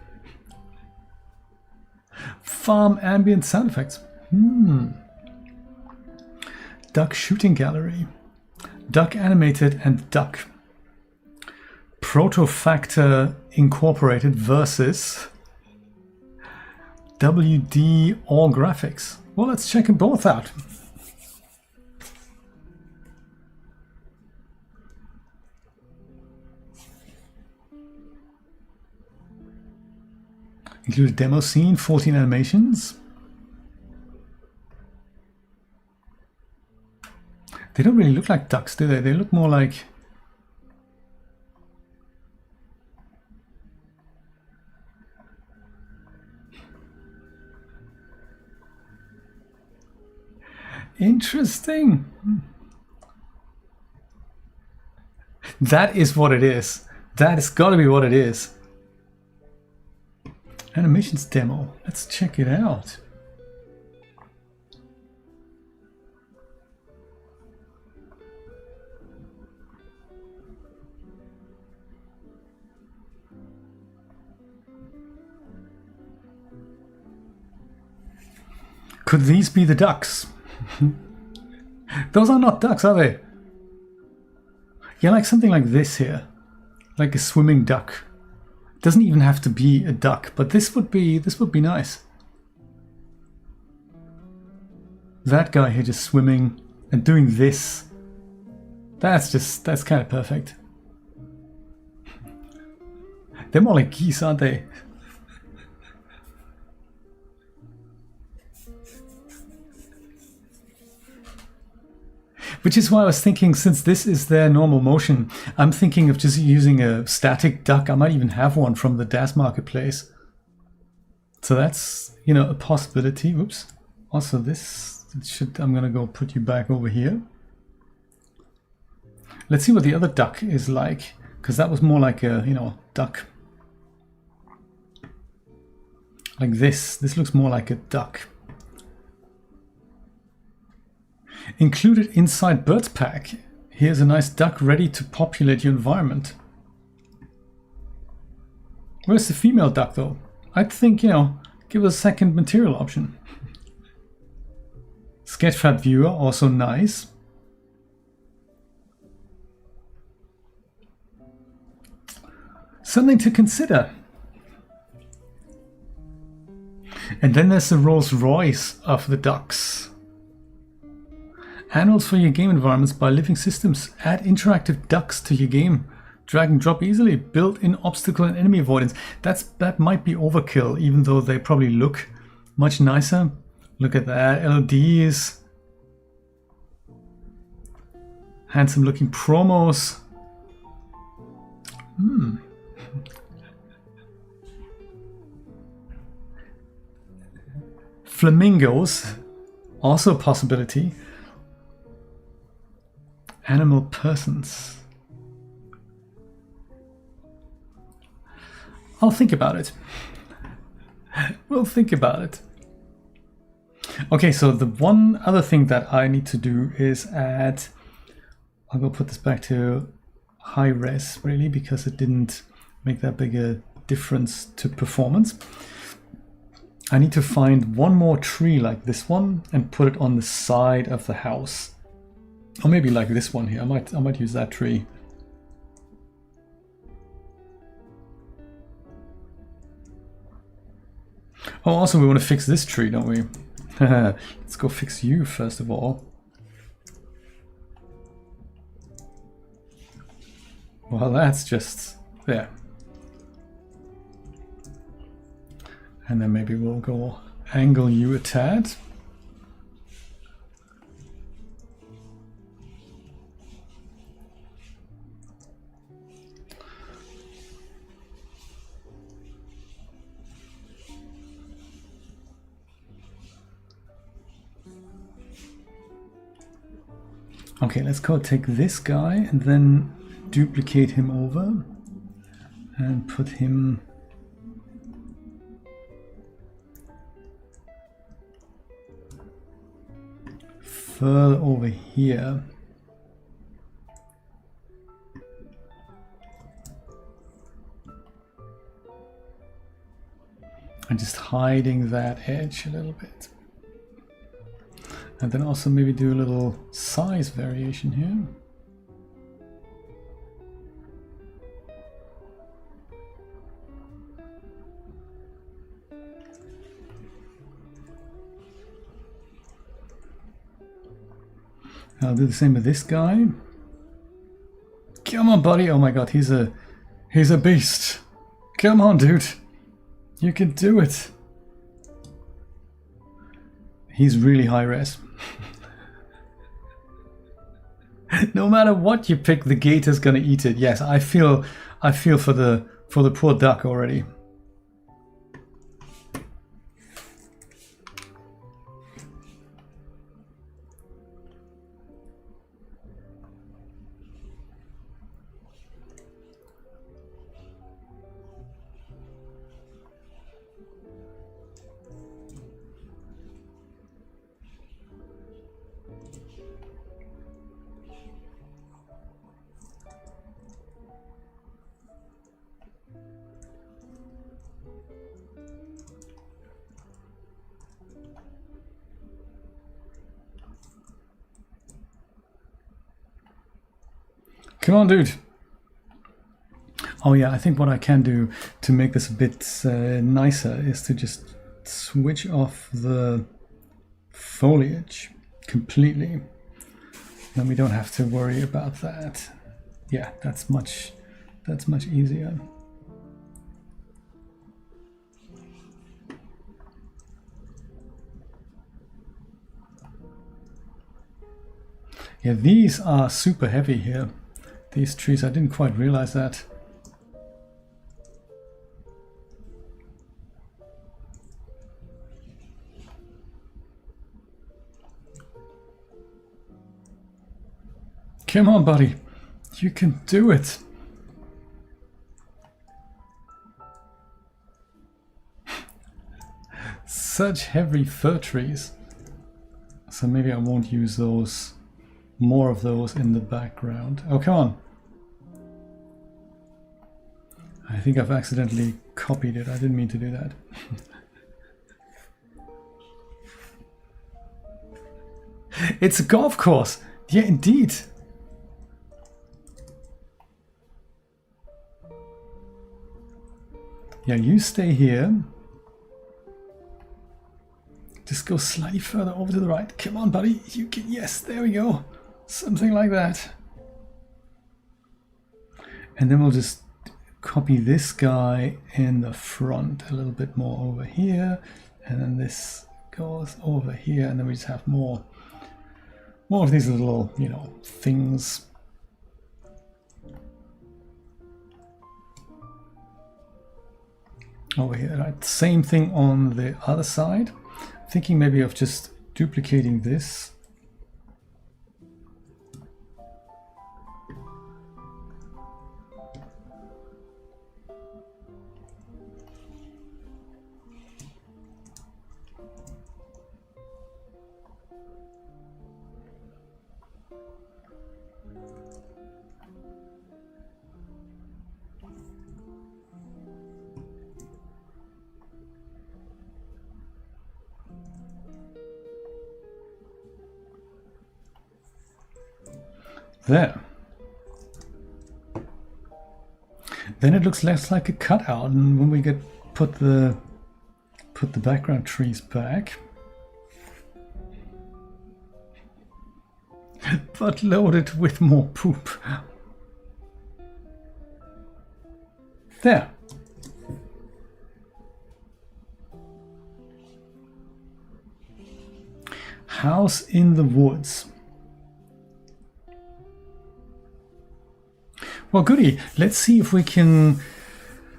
Farm ambient sound effects. Duck shooting gallery. Duck animated and duck. Protofactor Incorporated versus WD All Graphics. Well, let's check them both out. Include demo scene, 14 animations. They don't really look like ducks, do they? They look more like... Interesting. That is what it is. That has got to be what it is. Animations demo. Let's check it out. Could these be the ducks? Those are not ducks, are they? Yeah, like something like this here. Like a swimming duck. Doesn't even have to be a duck, but this would be nice. That guy here just swimming and doing this. That's kind of perfect. They're more like geese, aren't they? Which is why I was thinking, since this is their normal motion, I'm thinking of just using a static duck. I might even have one from the DAS Marketplace. So that's, you know, a possibility. Oops. Also this should, I'm gonna go put you back over here. Let's see what the other duck is like, because that was more like a, you know, duck. Like this. This looks more like a duck. Included inside Birds Pack. Here's a nice duck ready to populate your environment. Where's the female duck though? I'd think, you know, give us a second material option. Sketchfab viewer, also nice. Something to consider. And then there's the Rolls Royce of the ducks. Handles for your game environments by living systems. Add interactive ducks to your game. Drag and drop easily. Built-in obstacle and enemy avoidance. That might be overkill, even though they probably look much nicer. Look at that. LEDs. Handsome looking promos. Flamingos. Also a possibility. Animal persons. I'll think about it. We'll think about it. Okay, so the one other thing that I need to do is add, I'll go put this back to high res really, because it didn't make that big a difference to performance. I need to find one more tree like this one and put it on the side of the house. Or maybe like this one here. I might use that tree. Oh, also we want to fix this tree, don't we? Let's go fix you first of all. Well, that's just there. And then maybe we'll go angle you a tad. Okay, let's go take this guy and then duplicate him over and put him further over here. And just hiding that edge a little bit. And then also maybe do a little size variation here. I'll do the same with this guy. Come on, buddy. Oh my god, he's a beast. Come on, dude. You can do it. He's really high res. No matter what you pick, the gator's gonna eat it. Yes, I feel for the poor duck already. Come on, dude. Oh yeah, I think what I can do to make this a bit nicer is to just switch off the foliage completely. Then we don't have to worry about that. Yeah, that's much easier. Yeah, these are super heavy here. These trees, I didn't quite realize that. Come on, buddy. You can do it. Such heavy fir trees. So maybe I won't use those. More of those in the background. Oh, come on. I think I've accidentally copied it. I didn't mean to do that. It's a golf course. Yeah, indeed. Yeah, you stay here. Just go slightly further over to the right. Come on, buddy. You can. Yes, there we go. Something like that. And then we'll just copy this guy in the front a little bit more over here. And then this goes over here. And then we just have more of these little, you know, things. Over here, right? Same thing on the other side. Thinking maybe of just duplicating this. There. Then it looks less like a cutout, and when we put the background trees back, but loaded with more poop. There. House in the woods. Well, goody. Let's see if we can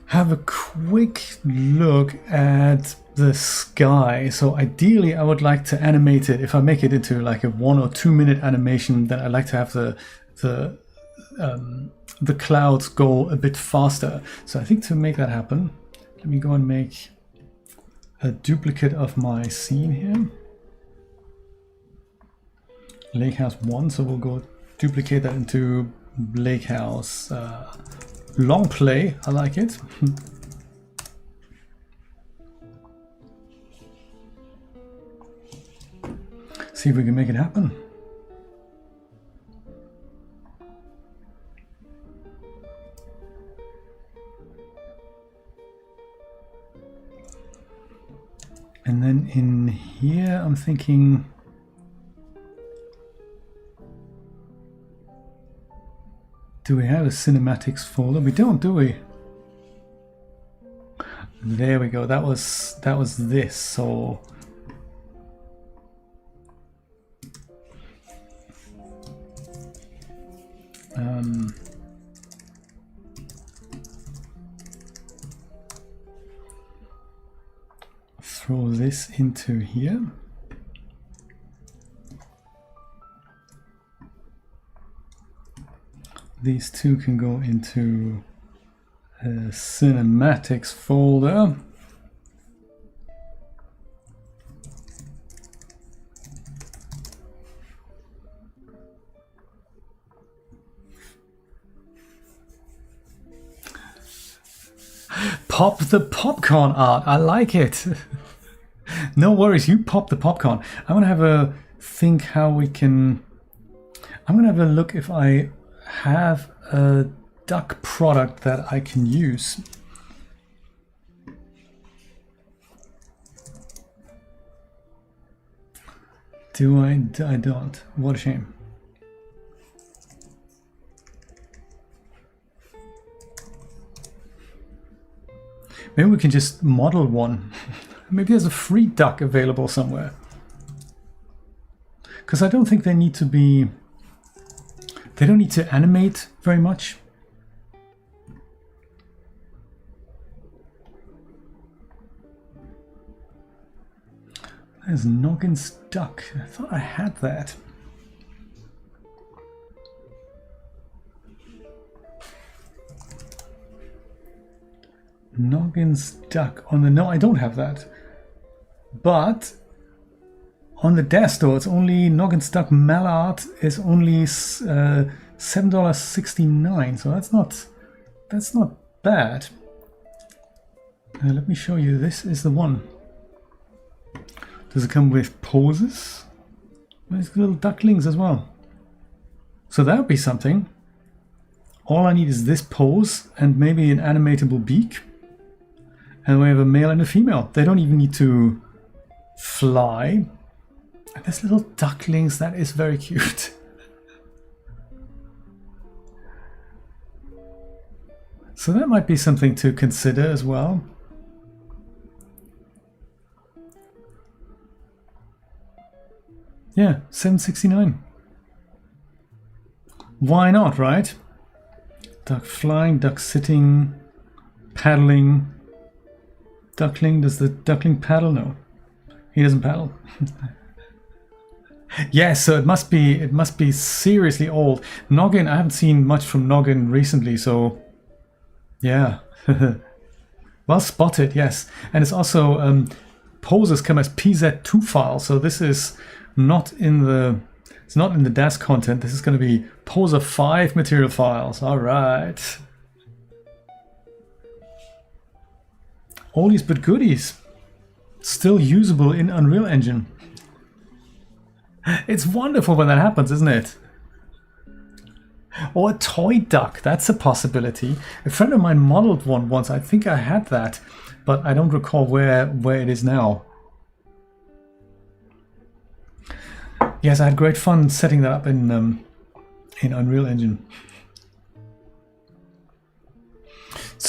have a quick look at the sky. So ideally, I would like to animate it. If I make it into like a 1 or 2 minute animation, then I'd like to have the clouds go a bit faster. So I think to make that happen, let me go and make a duplicate of my scene here. Lake House 1, so we'll go duplicate that into Lake House. Long play, I like it. See if we can make it happen. And then in here, I'm thinking, do we have a cinematics folder? We don't, do we? There we go. That was this. So throw this into here. These two can go into a cinematics folder. Pop the popcorn art. I like it. No worries, you pop the popcorn. I'm gonna have a think how we can. I'm gonna have a look if I have a duck product that I can use. Do I? I don't. What a shame. Maybe we can just model one. Maybe there's a free duck available somewhere. Because I don't think they need to be... They don't need to animate very much. There's Noggin's duck. I thought I had that. Noggin's duck on the... No, I don't have that. But on the dash store, it's only Noggin's duck mallard is only $7.69. So that's not bad. Let me show you. This is the one. Does it come with poses? There's little ducklings as well. So that would be something. All I need is this pose and maybe an animatable beak. And we have a male and a female. They don't even need to fly. And there's little ducklings. That is very cute. So that might be something to consider as well. Yeah, $7.69. Why not, right? Duck flying, duck sitting, paddling. Duckling, does the duckling paddle? No, he doesn't paddle. Yes, so it must be seriously old. Noggin, I haven't seen much from Noggin recently, so yeah. Well spotted, yes. And it's also poses come as PZ2 files, so this is not in the DAS content. This is going to be Poser 5 material files. All right. Oldies but goodies. Still usable in Unreal Engine. It's wonderful when that happens, isn't it? Or a toy duck, that's a possibility. A friend of mine modeled one once. I think I had that, but I don't recall where it is now. Yes, I had great fun setting that up in Unreal Engine.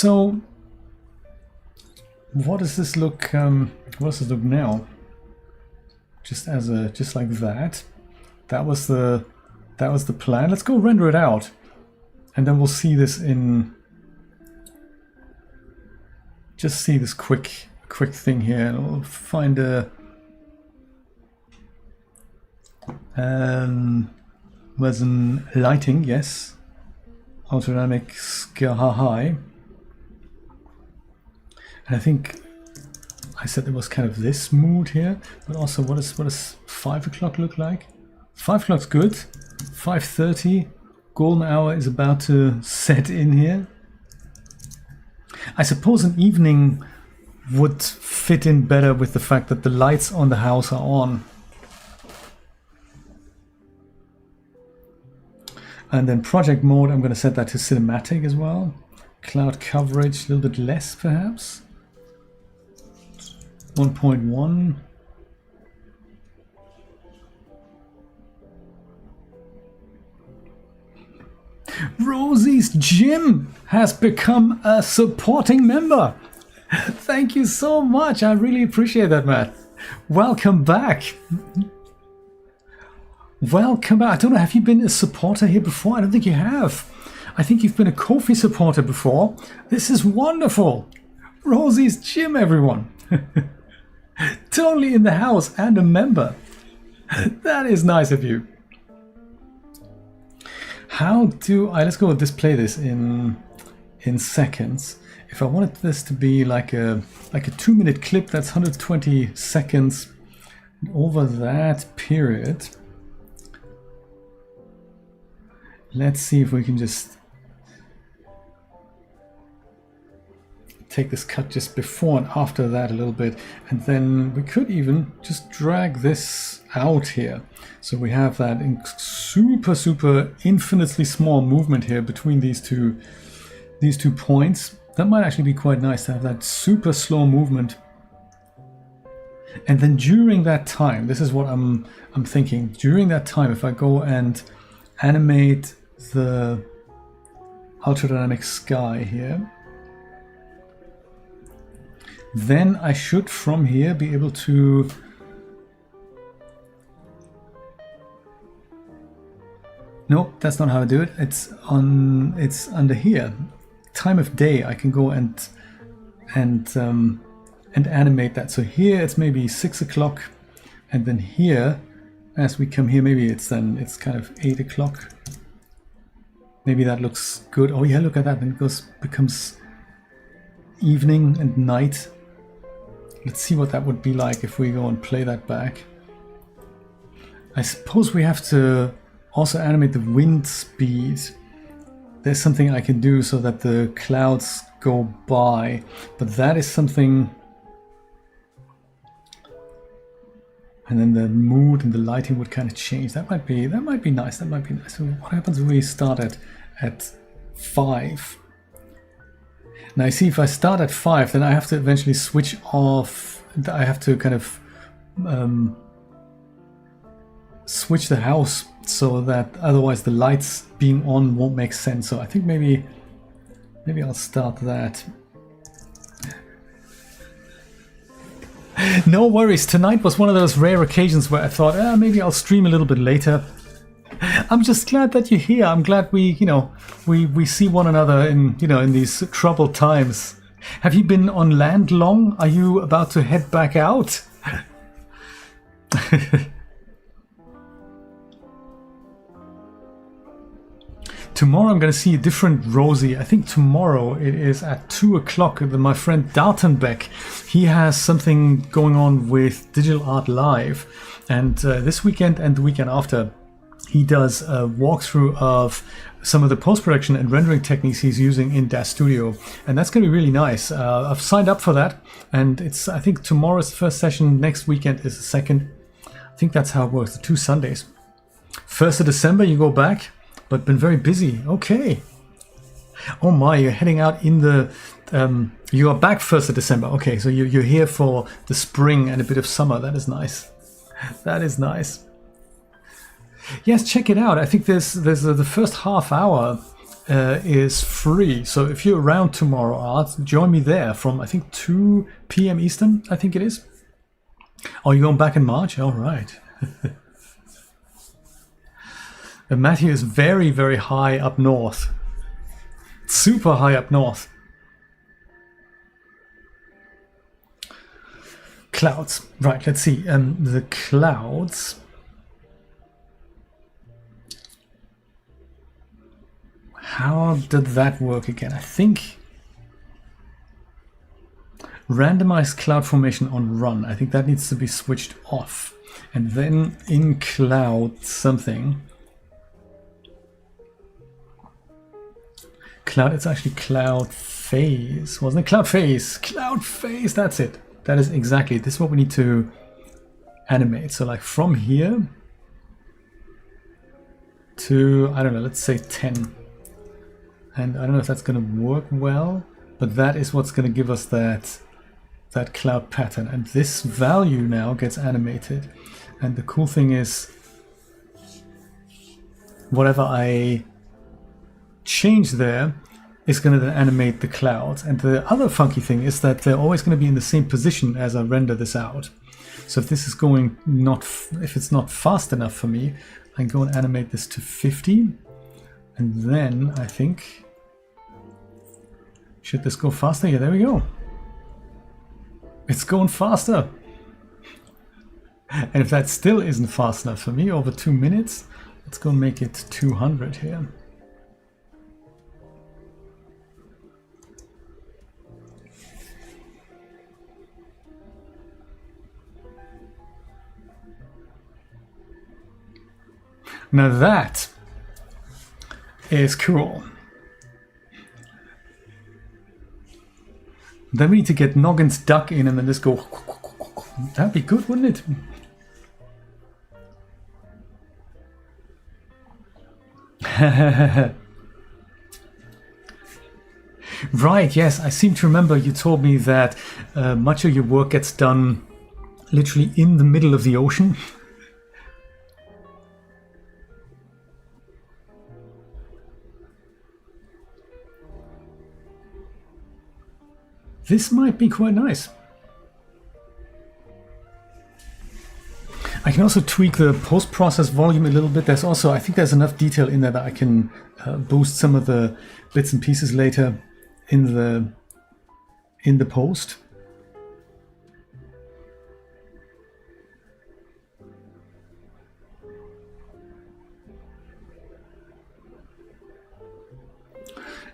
So what does this look? What does it look now? Just like that. That was the plan. Let's go render it out, and then we'll see this in. Just see this quick thing here, and we'll find a. Was an lighting, yes. Autodynamic sky. And I think I said there was kind of this mood here, but also what does 5 o'clock look like? 5 o'clock's good. 5:30, golden hour is about to set in here. I suppose an evening would fit in better with the fact that the lights on the house are on. And then project mode, I'm going to set that to cinematic as well. Cloud coverage, a little bit less perhaps. 1.1. Rosie's Gym has become a supporting member. Thank you so much. I really appreciate that, Matt. Welcome back. Welcome back. I don't know, have you been a supporter here before? I don't think you have. I think you've been a Ko-fi supporter before. This is wonderful. Rosie's Gym, everyone. Totally in the house and a member. That is nice of you. How do I, let's go display this in seconds. If I wanted this to be like a 2-minute clip, that's 120 seconds. Over that period, let's see if we can just take this cut just before and after that a little bit, and then we could even just drag this out here. So we have that in super infinitely small movement here between these two points. That might actually be quite nice to have that super slow movement. And then during that time, this is what I'm thinking. During that time, if I go and animate the ultradynamic sky here, then I should from here be able to nope, that's not how I do it. It's under here. Time of day. I can go and animate that. So here it's maybe 6 o'clock, and then here, as we come here, maybe it's kind of 8 o'clock. Maybe that looks good. Oh yeah, look at that. Then it becomes evening and night. Let's see what that would be like if we go and play that back. I suppose we have to also animate the wind speed. There's something I can do so that the clouds go by, but that is something. And then the mood and the lighting would kind of change. That might be nice. That might be nice. So what happens if we start at 5? Now you see, if I start at 5, then I have to eventually switch off. I have to kind of switch the house so that otherwise the lights being on won't make sense. So I think maybe I'll start that. No worries. Tonight was one of those rare occasions where I thought, maybe I'll stream a little bit later. I'm just glad that you're here. I'm glad we see one another in these troubled times. Have you been on land long? Are you about to head back out? Tomorrow I'm going to see a different Rosie. I think tomorrow it is at 2 o'clock. My friend Dartenbeck, he has something going on with Digital Art Live. And this weekend and the weekend after, he does a walkthrough of some of the post-production and rendering techniques he's using in DAZ Studio. And that's going to be really nice. I've signed up for that. And I think tomorrow's the first session, next weekend is the second. I think that's how it works, the 2 Sundays. 1st of December you go back. But been very busy. Okay. Oh my, you're heading out in the... you are back 1st of December. Okay, so you're here for the spring and a bit of summer. That is nice. That is nice. Yes, check it out. I think there's the first half hour is free. So if you're around tomorrow, Art, join me there from, I think, 2 p.m. Eastern, I think it is. Oh, you're going back in March? All right. Matthew is very, very high up north. Super high up north. Clouds. Right, let's see. The clouds. How did that work again? I think randomize cloud formation on run. I think that needs to be switched off. And then in cloud something. Cloud, it's actually cloud phase, wasn't it? Cloud phase, that's it. That is exactly, this is what we need to animate. So like from here to, I don't know, let's say 10. And I don't know if that's going to work well, but that is what's going to give us that cloud pattern. And this value now gets animated. And the cool thing is, whatever I change there is going to then animate the clouds. And the other funky thing is that they're always going to be in the same position as I render this out. So if this is going if it's not fast enough for me, I can go and animate this to 50. And then I think, should this go faster? Yeah, there we go. It's going faster. And if that still isn't fast enough for me, over 2 minutes, let's go make it 200 here. Now that is cool. Then we need to get Noggin's duck in and then just go. That'd be good, wouldn't it? Right, yes, I seem to remember you told me that much of your work gets done literally in the middle of the ocean. This might be quite nice. I can also tweak the post-process volume a little bit. There's also, I think there's enough detail in there that I can boost some of the bits and pieces later in the post.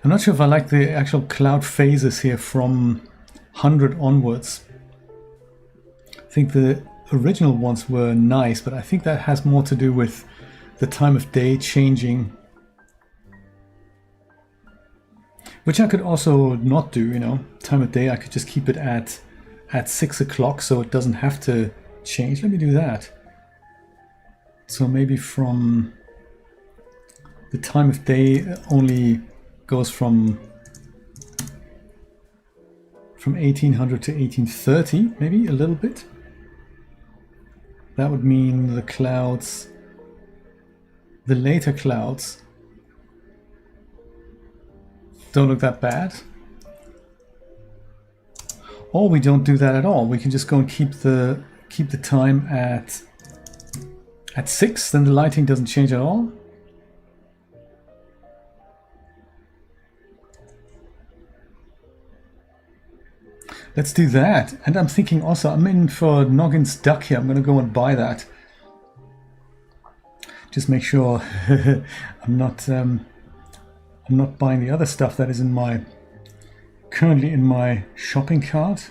I'm not sure if I like the actual cloud phases here from 100 onwards. I think the original ones were nice, but I think that has more to do with the time of day changing. Which I could also not do, you know. Time of day, I could just keep it at 6 o'clock so it doesn't have to change. Let me do that. So maybe from the time of day only goes from 1800 to 1830, maybe a little bit. That would mean the clouds, the later clouds, don't look that bad. Or we don't do that at all. We can just go and keep the time at 6, then the lighting doesn't change at all. Let's do that. And I'm thinking also, I'm in for Noggin's duck here. I'm going to go and buy that. Just make sure I'm not buying the other stuff that is currently in my shopping cart.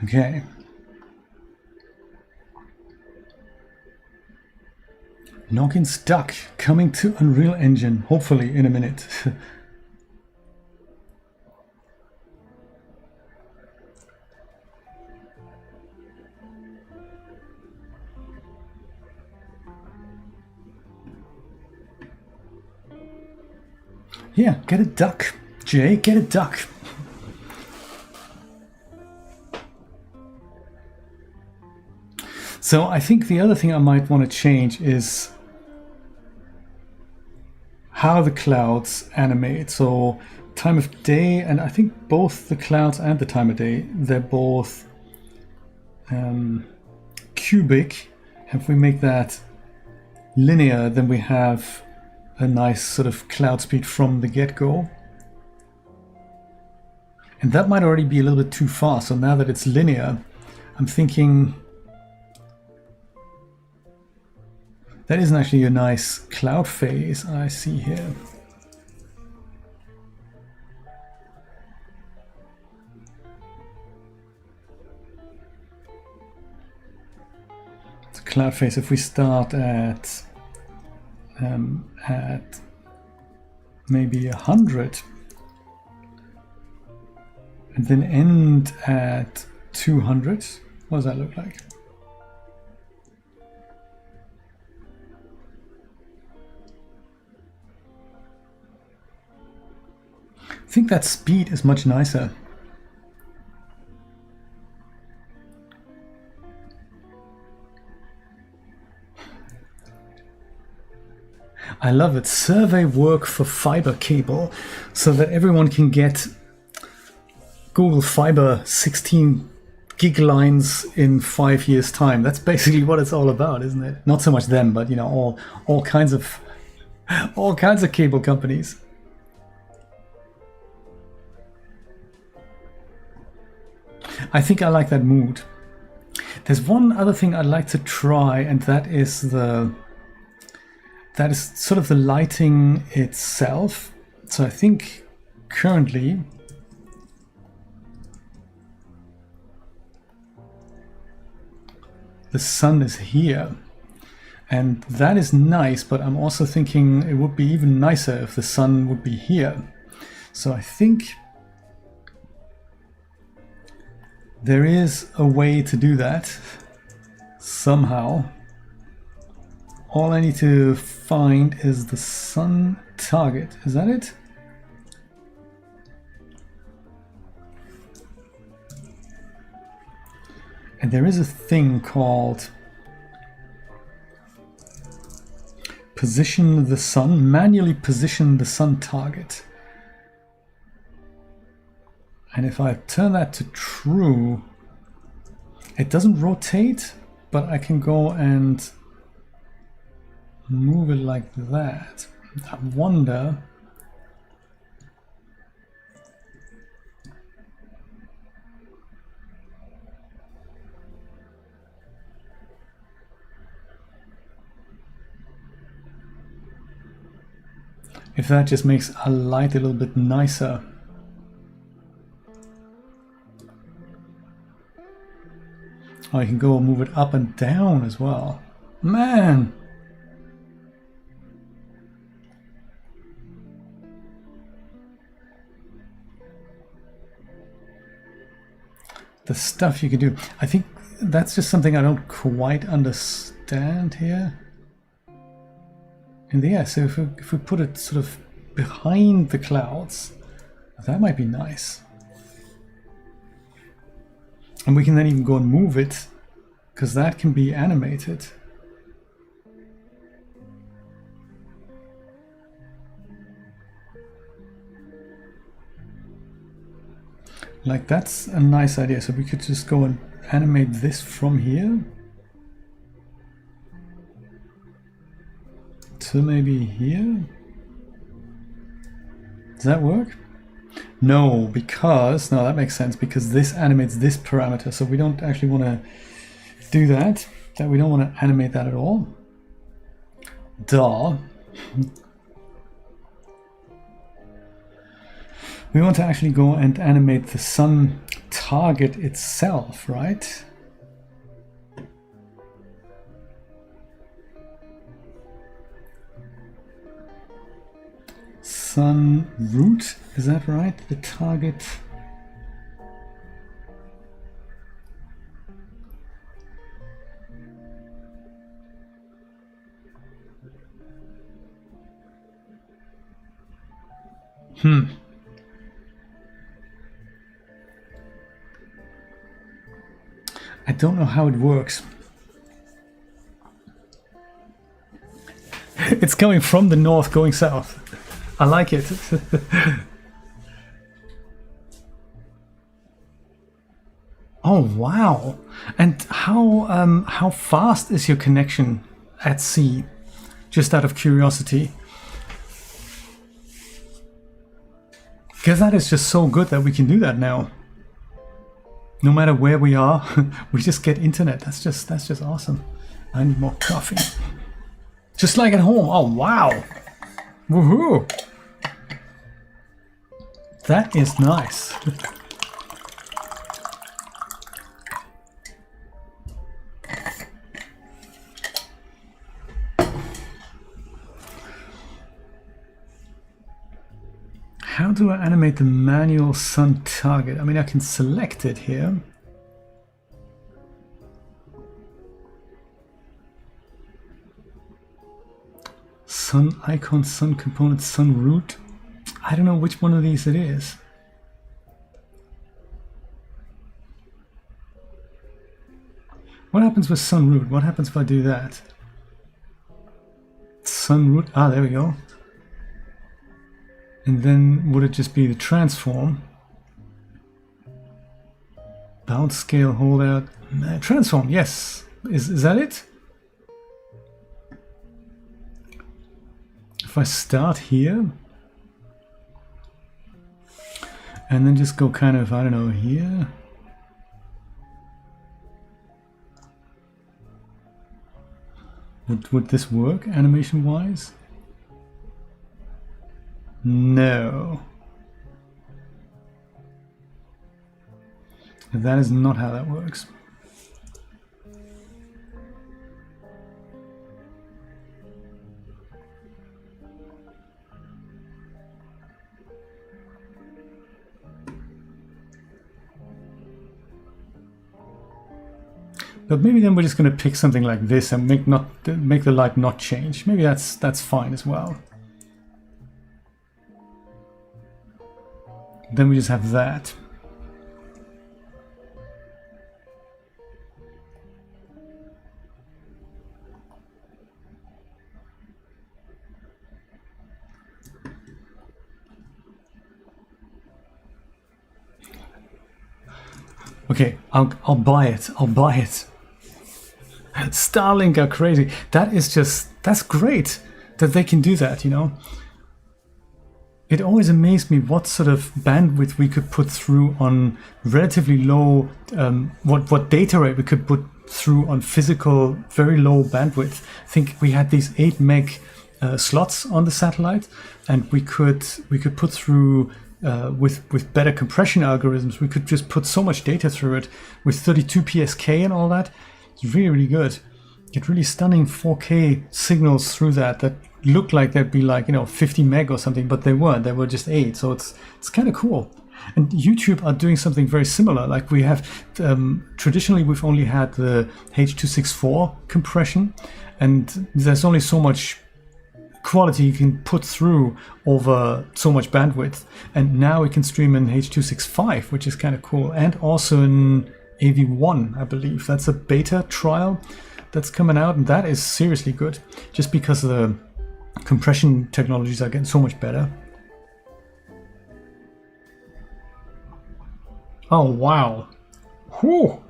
Okay. Noggin's duck coming to Unreal Engine, hopefully in a minute. Yeah, get a duck, Jay, get a duck. So I think the other thing I might want to change is how the clouds animate. So time of day, and I think both the clouds and the time of day, they're both cubic. If we make that linear, then we have a nice sort of cloud speed from the get-go. And that might already be a little bit too fast. So now that it's linear, I'm thinking that isn't actually a nice cloud phase I see here. It's a cloud phase. If we start at maybe 100 and then end at 200, what does that look like? I think that speed is much nicer. I love it. Survey work for fiber cable so that everyone can get Google Fiber 16 gig lines in 5 years' time. That's basically what it's all about, isn't it? Not so much them, but you know, all kinds of cable companies. I think I like that mood. There's one other thing I'd like to try, and that is sort of the lighting itself. So I think currently the sun is here, and that is nice, but I'm also thinking it would be even nicer if the sun would be here. So I think there is a way to do that somehow. All I need to find is the sun target. Is that it? And there is a thing called position the sun, manually position the sun target. And if I turn that to true, it doesn't rotate, but I can go and move it like that. I wonder if that just makes a light a little bit nicer. Oh, you can go move it up and down as well. Man! The stuff you can do. I think that's just something I don't quite understand here. And yeah, so if we put it sort of behind the clouds, that might be nice. And we can then even go and move it, because that can be animated. Like, that's a nice idea. So we could just go and animate this from here to maybe here. Does that work? No, because, no, that makes sense, because this animates this parameter, so we don't actually want to do that. We don't want to animate that at all. Duh. We want to actually go and animate the sun target itself, right? Sun root, is that right? The target. I don't know how it works. It's coming from the north, going south. I like it. Oh wow! And how fast is your connection at sea? Just out of curiosity. Because that is just so good that we can do that now. No matter where we are, we just get internet. That's just awesome. I need more coffee. Just like at home. Oh wow! Woohoo! That is nice. How do I animate the manual sun target? I mean, I can select it here. Sun icon, sun component, sun root. I don't know which one of these it is. What happens with sun root? What happens if I do that? Sun root. Ah, there we go. And then would it just be the transform? Bounce scale holdout. Transform, yes. Is that it? If I start here and then just go kind of, I don't know, here. Would this work animation wise? No. That is not how that works. But maybe then we're just going to pick something like this and make the light not change. Maybe that's fine as well. Then we just have that. Okay, I'll buy it. I'll buy it. Starlink are crazy. That's great that they can do that, you know. It always amazed me what sort of bandwidth we could put through on relatively low, what data rate we could put through on physical, very low bandwidth. I think we had these 8 meg slots on the satellite, and we could put through with better compression algorithms. We could just put so much data through it with 32 PSK and all that. It's really, really good. Get really stunning 4K signals through that looked like they'd be like, you know, 50 meg or something, but they weren't. They were just 8. So it's kind of cool. And YouTube are doing something very similar. Like we have traditionally we've only had the H.264 compression, and there's only so much quality you can put through over so much bandwidth. And now we can stream in H.265, which is kind of cool, and also in AV1, I believe. That's a beta trial that's coming out, and that is seriously good, just because the compression technologies are getting so much better. Oh wow. Whew.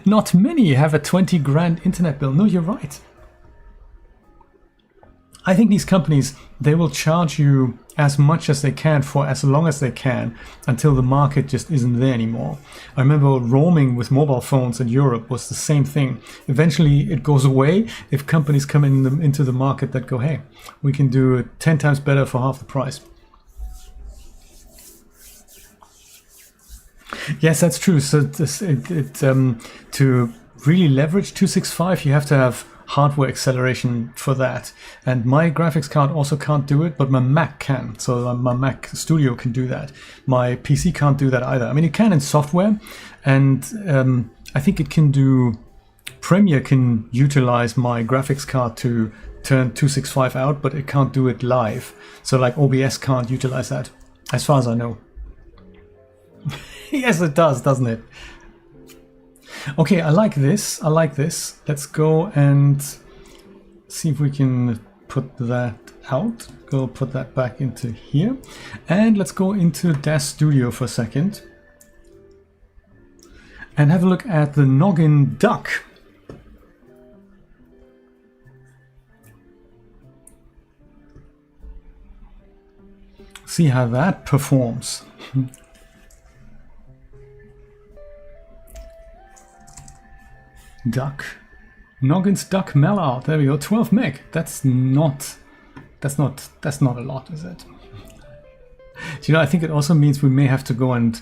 Not many have a 20 grand internet bill. No, you're right. I think these companies, they will charge you as much as they can for as long as they can until the market just isn't there anymore. I remember roaming with mobile phones in Europe was the same thing. Eventually it goes away if companies come into the market that go, hey, we can do it 10 times better for half the price. Yes, that's true. So to really leverage 265, you have to have hardware acceleration for that, and my graphics card also can't do it, but my Mac can. So my Mac Studio can do that. My PC can't do that either. I mean, it can in software, and I think it can do Premiere can utilize my graphics card to turn 265 out, but it can't do it live. So like OBS can't utilize that, as far as I know. Yes, it does, doesn't it? Okay, I like this. I like this. Let's go and see if we can put that out. Go put that back into here. And let's go into Dash Studio for a second. And have a look at the noggin duck. See how that performs. Duck. Noggin's duck mallard. There we go. 12 meg. That's not a lot, is it? You know, I think it also means we may have to go and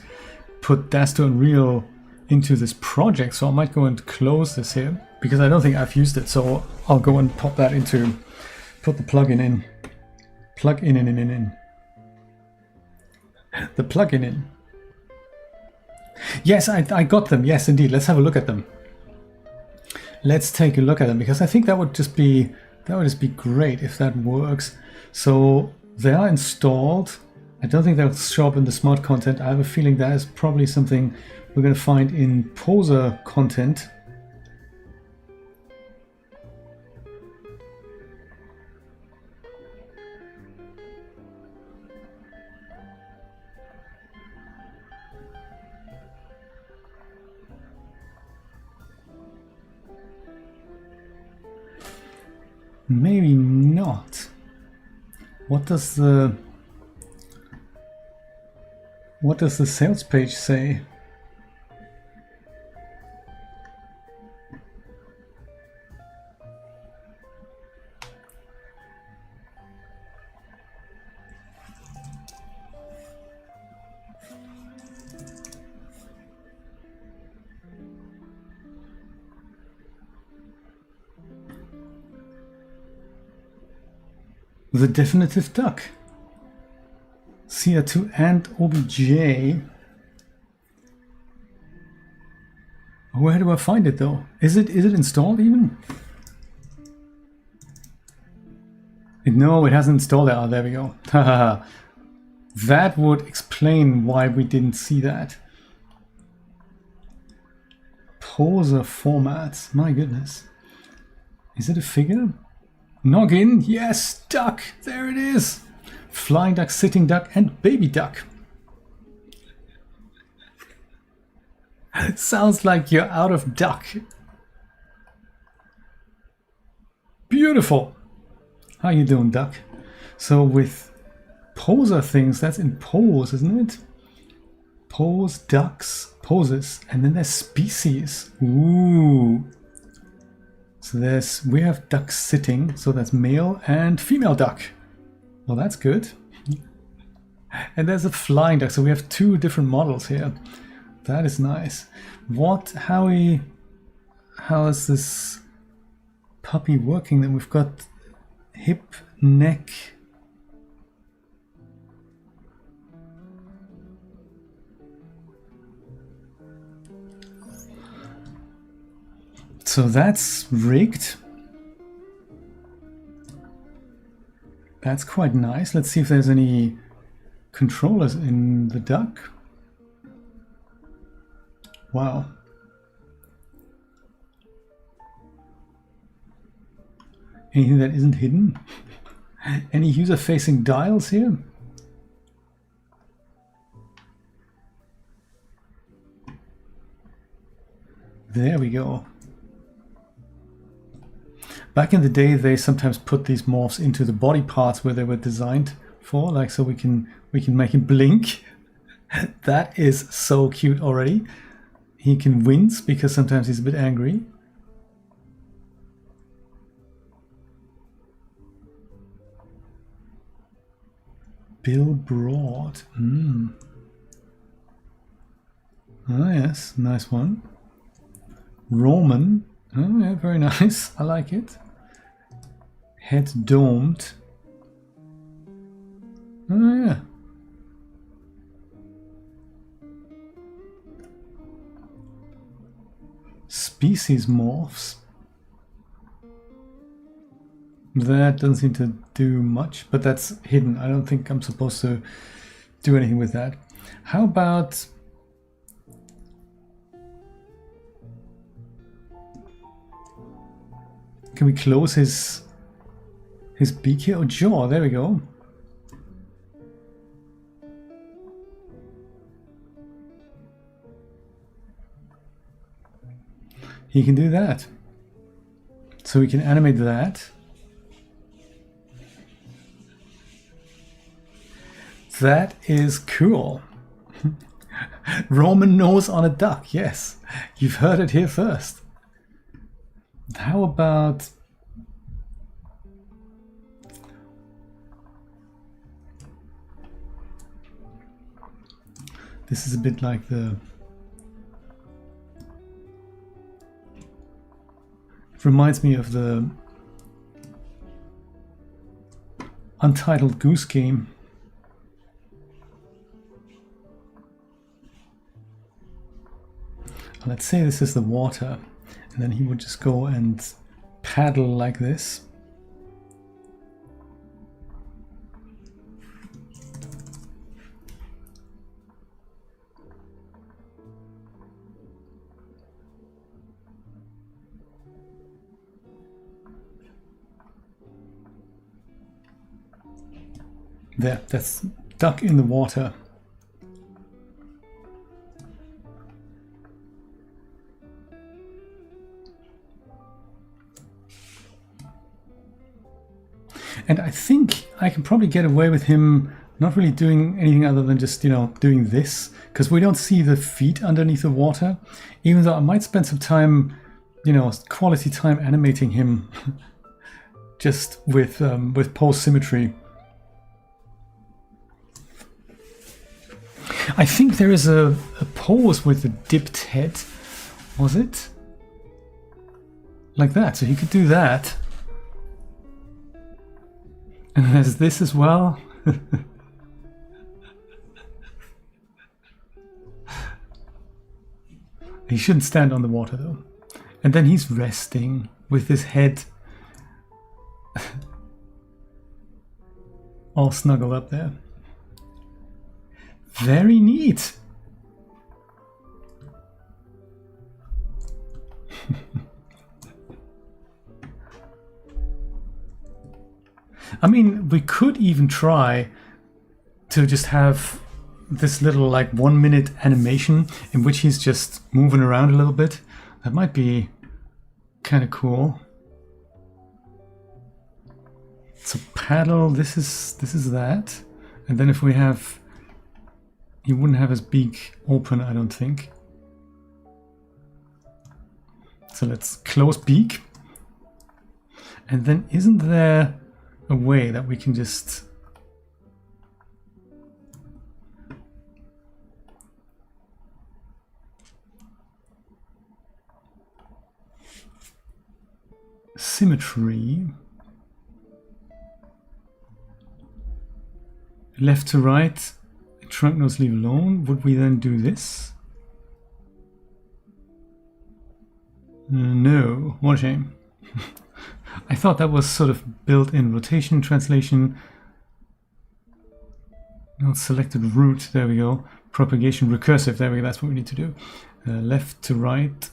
put Dash to Unreal into this project. So I might go and close this here because I don't think I've used it. So I'll go and put that into, put the plugin in. Plug in. The plugin in. Yes, I got them. Yes, indeed. Let's have a look at them. Let's take a look at them because I think that would just be great if that works. So they are installed. I don't think they'll show up in the smart content. I have a feeling that is probably something we're going to find in poser content. Maybe not. What does the sales page say? The definitive duck. CR2 and OBJ. Where do I find it though? Is it installed even? No, it hasn't installed it. Oh, there we go. That would explain why we didn't see that. Poser formats. My goodness. Is it a figure? Noggin, yes, duck, there it is. Flying duck, sitting duck, and baby duck. It sounds like you're out of duck. Beautiful. How you doing, duck? So with poser things, that's in pose, isn't it? Pose, ducks, poses, and then there's species. Ooh. So we have ducks sitting, so that's male and female duck. Well, that's good. And there's a flying duck, so we have two different models here. That is nice. How is this puppy working? Then we've got hip, neck. So that's rigged. That's quite nice. Let's see if there's any controllers in the duck. Wow. Anything that isn't hidden? Any user-facing dials here? There we go. Back in the day, they sometimes put these morphs into the body parts where they were designed for, like so we can make him blink. That is so cute already. He can wince because sometimes he's a bit angry. Bill Broad. Oh yes, nice one. Roman. Oh yeah, very nice. I like it. Head domed. Oh yeah. species morphs. That doesn't seem to do much, but that's hidden. I don't think I'm supposed to do anything with that. How about... can we close his beak here? Oh, jaw, there we go. He can do that. So we can animate that. That is cool. Roman nose on a duck, yes. You've heard it here first. How about... this is a bit like the... it reminds me of the Untitled Goose Game. Let's say this is the water, and then he would just go and paddle like this. There, that's duck in the water. And I think I can probably get away with him not really doing anything other than just, you know, doing this, because we don't see the feet underneath the water, even though I might spend some time, you know, quality time animating him just with pose symmetry. I think there is a pose with the dipped head, was it? Like that, so he could do that. And there's this as well. He shouldn't stand on the water though. And then he's resting with his head all snuggled up there. Very neat. I mean, we could even try to just have this little like 1 minute animation in which he's just moving around a little bit. That might be kind of cool. So paddle, this is that. And then if we have, he wouldn't have his beak open, I don't think. So let's close beak. And then isn't there a way that we can just symmetry left to right, trunk nose leave alone? Would we then do this? No, what a shame. I thought that was sort of built in rotation, translation, not selected root, there we go, propagation, recursive, there we go, that's what we need to do. Left to right,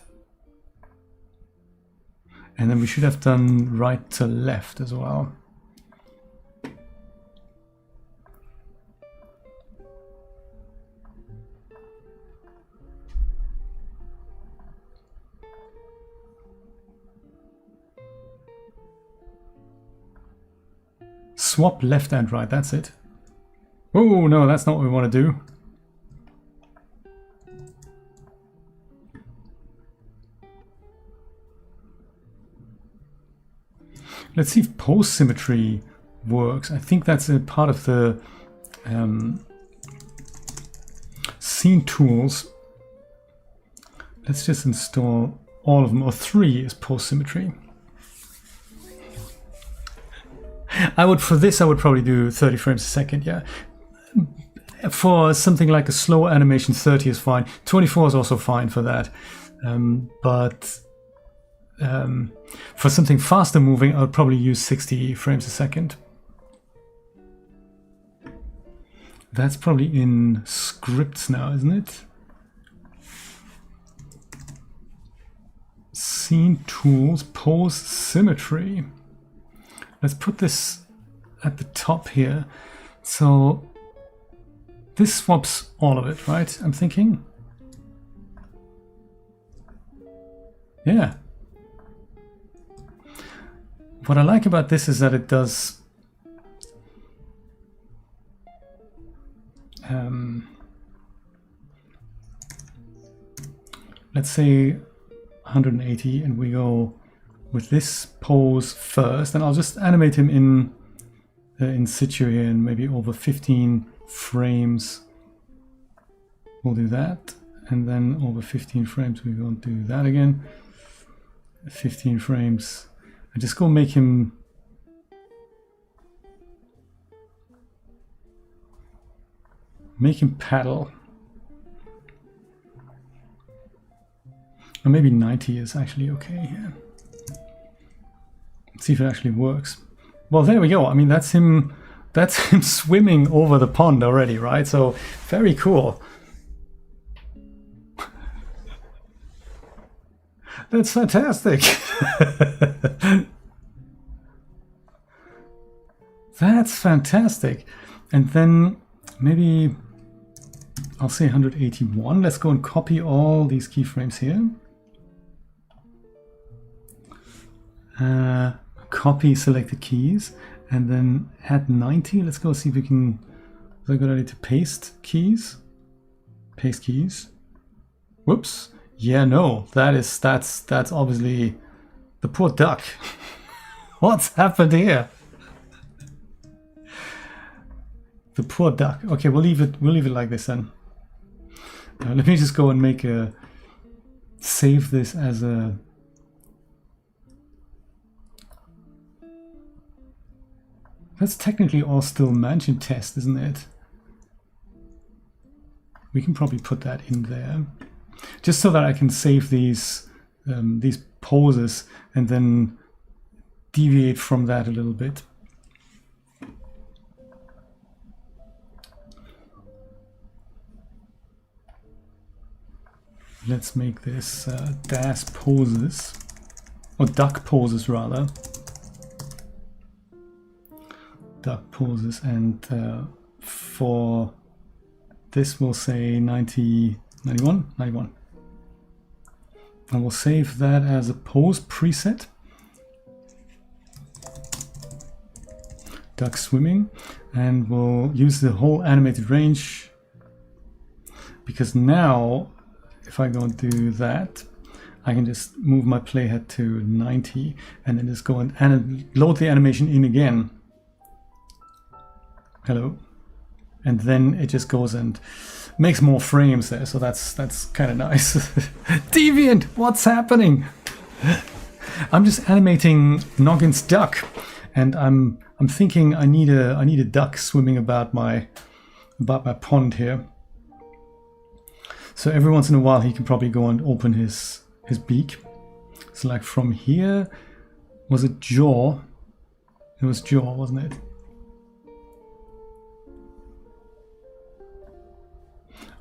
and then we should have done right to left as well. Swap left and right, that's it. Oh no, that's not what we want to do. Let's see if pose symmetry works. I think that's a part of the scene tools. Let's just install all of them, or 3 is pose symmetry. For this I would probably do 30 frames a second, yeah. For something like a slow animation, 30 is fine. 24 is also fine for that. But for something faster moving, I'll probably use 60 frames a second. That's probably in scripts now, isn't it? Scene tools, pose symmetry. Let's put this at the top here. So this swaps all of it, right? I'm thinking. Yeah. What I like about this is that it does let's say 180, and we go with this pose first, and I'll just animate him in situ here, and maybe over 15 frames we'll do that, and then over 15 frames we won't do that again. 15 frames. I just go make him paddle. Or maybe 90 is actually okay. Yeah. Let's see if it actually works. Well, there we go. I mean, that's him swimming over the pond already, right? So very cool. That's fantastic. That's fantastic. And then maybe I'll say 181. Let's go and copy all these keyframes here. Copy selected keys, and then add 90. Let's go see if we can. Is that a good idea to paste keys? Paste keys. Whoops. Yeah, no. That's obviously the poor duck. What's happened here? The poor duck. Okay, we'll leave it like this then. Let me just go and make a save this as a. That's technically all still mansion test, isn't it? We can probably put that in there, just so that I can save these poses and then deviate from that a little bit. Let's make this DAS poses, or duck poses rather. Duck poses, and for this we'll say 91. And we'll save that as a pose preset. Duck swimming, and we'll use the whole animated range, because now if I go and do that, I can just move my playhead to 90 and then just go and load the animation in again. Hello. And then it just goes and makes more frames there, so that's kind of nice. Deviant, what's happening? I'm just animating Noggin's duck, and I'm thinking I need a duck swimming about my pond here. So every once in a while he can probably go and open his beak. So like from here, was it jaw? It was jaw, wasn't it?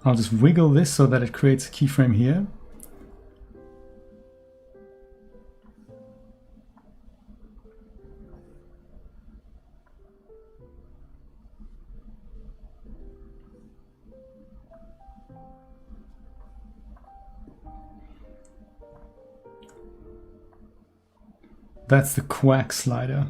I'll just wiggle this so that it creates a keyframe here. That's the quack slider.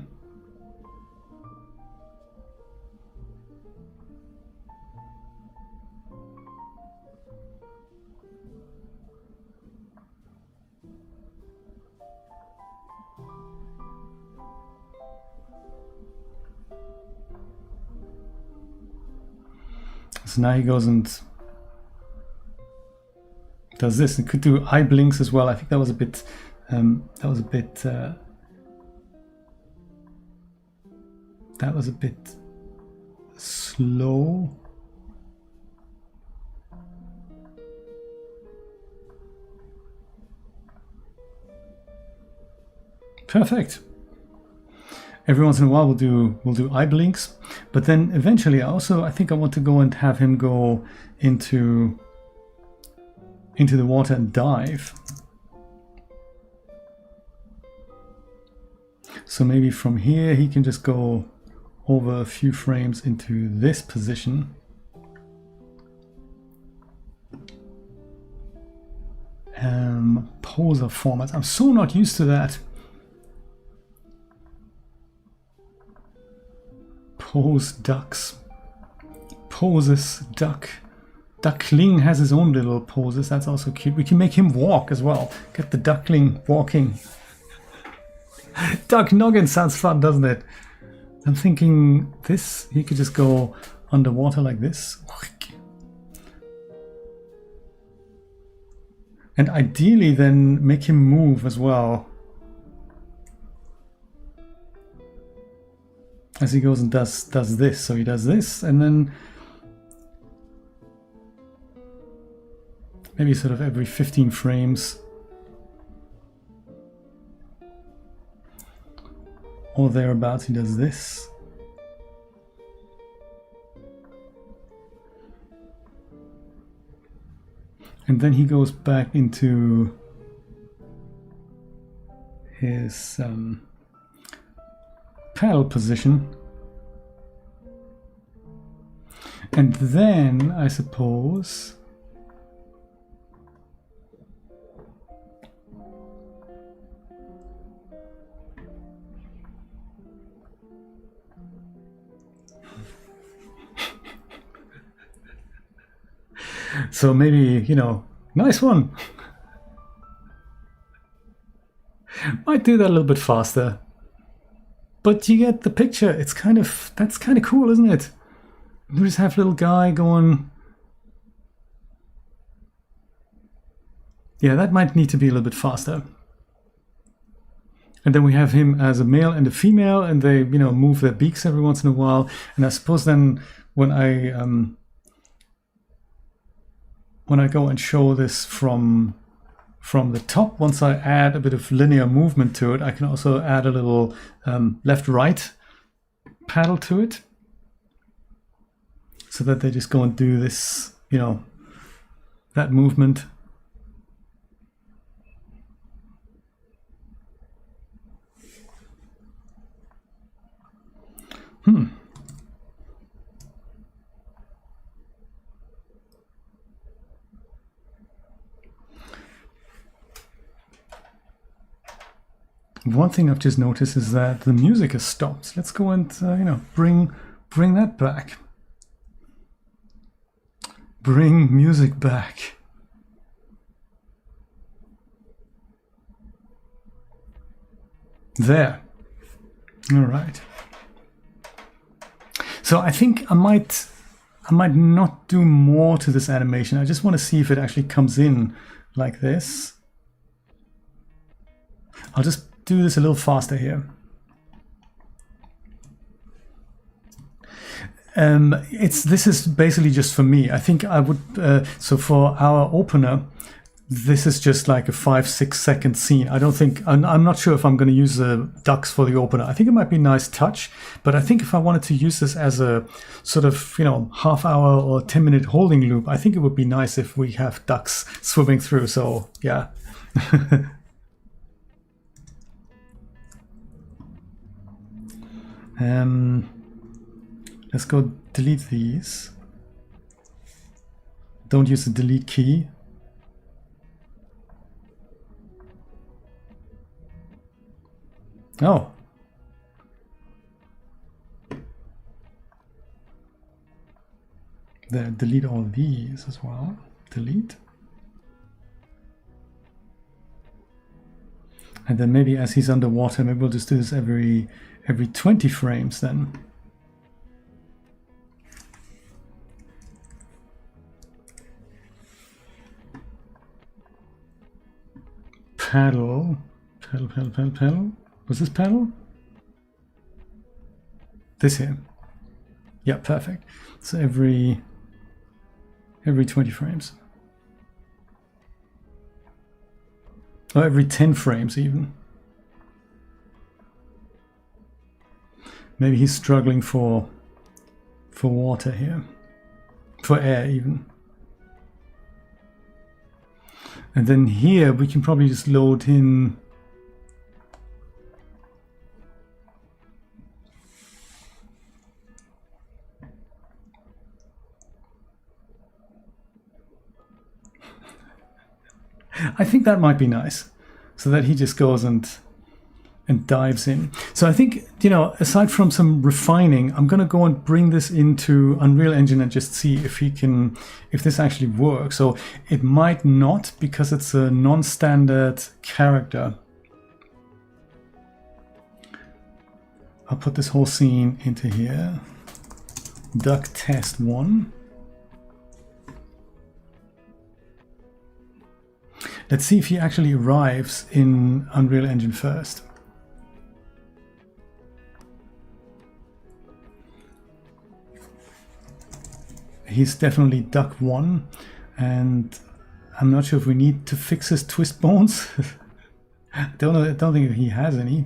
So now he goes and does this. It could do eye blinks as well. I think that was a bit slow. Perfect. Every once in a while we'll do eye blinks, but then eventually I think I want to go and have him go into the water and dive. So maybe from here he can just go over a few frames into this position. Poser formats. I'm so not used to that. Pose ducks. Poses duck. Duckling has his own little poses. That's also cute. We can make him walk as well. Get the duckling walking. Duck noggin sounds fun, doesn't it? I'm thinking this, he could just go underwater like this. And ideally then make him move as well. As he goes and does this. So he does this and then maybe sort of every 15 frames or thereabouts he does this. And then he goes back into his paddle position. And then, I suppose, so maybe, you know, nice one. Might do that a little bit faster. But you get the picture. It's that's kind of cool, isn't it? We just have little guy going. Yeah, that might need to be a little bit faster. And then we have him as a male and a female, and they, you know, move their beaks every once in a while. And I suppose then when I go and show this from the top, once I add a bit of linear movement to it, I can also add a little left-right paddle to it, so that they just go and do this, you know, that movement. One thing I've just noticed is that the music has stopped. Let's go and you know, bring that back. Bring music back. There. All right. So I think I might not do more to this animation. I just want to see if it actually comes in like this. I'll just do this a little faster here. This is basically just for me. I think I would, so for our opener, this is just like a 5-6 second scene. I don't think, I'm not sure if I'm going to use the ducks for the opener. I think it might be a nice touch, but I think if I wanted to use this as a sort of, you know, half-hour or 10-minute holding loop, I think it would be nice if we have ducks swimming through. So yeah. Let's go delete these. Don't use the delete key. Oh. There, delete all these as well. Delete. And then maybe as he's underwater, maybe we'll just do this every 20 frames then. Paddle. Paddle. Was this paddle? This here. Yeah, perfect. So every 20 frames. Or every 10 frames even. Maybe he's struggling for water here, for air even. And then here we can probably just load in I think that might be nice, so that he just goes and dives in. So I think, you know, aside from some refining, I'm gonna go and bring this into Unreal Engine and just see if if this actually works. So it might not, because it's a non-standard character. I'll put this whole scene into here. Duck test 1. Let's see if he actually arrives in Unreal Engine first. He's definitely duck 1, and I'm not sure if we need to fix his twist bones. I don't think he has any.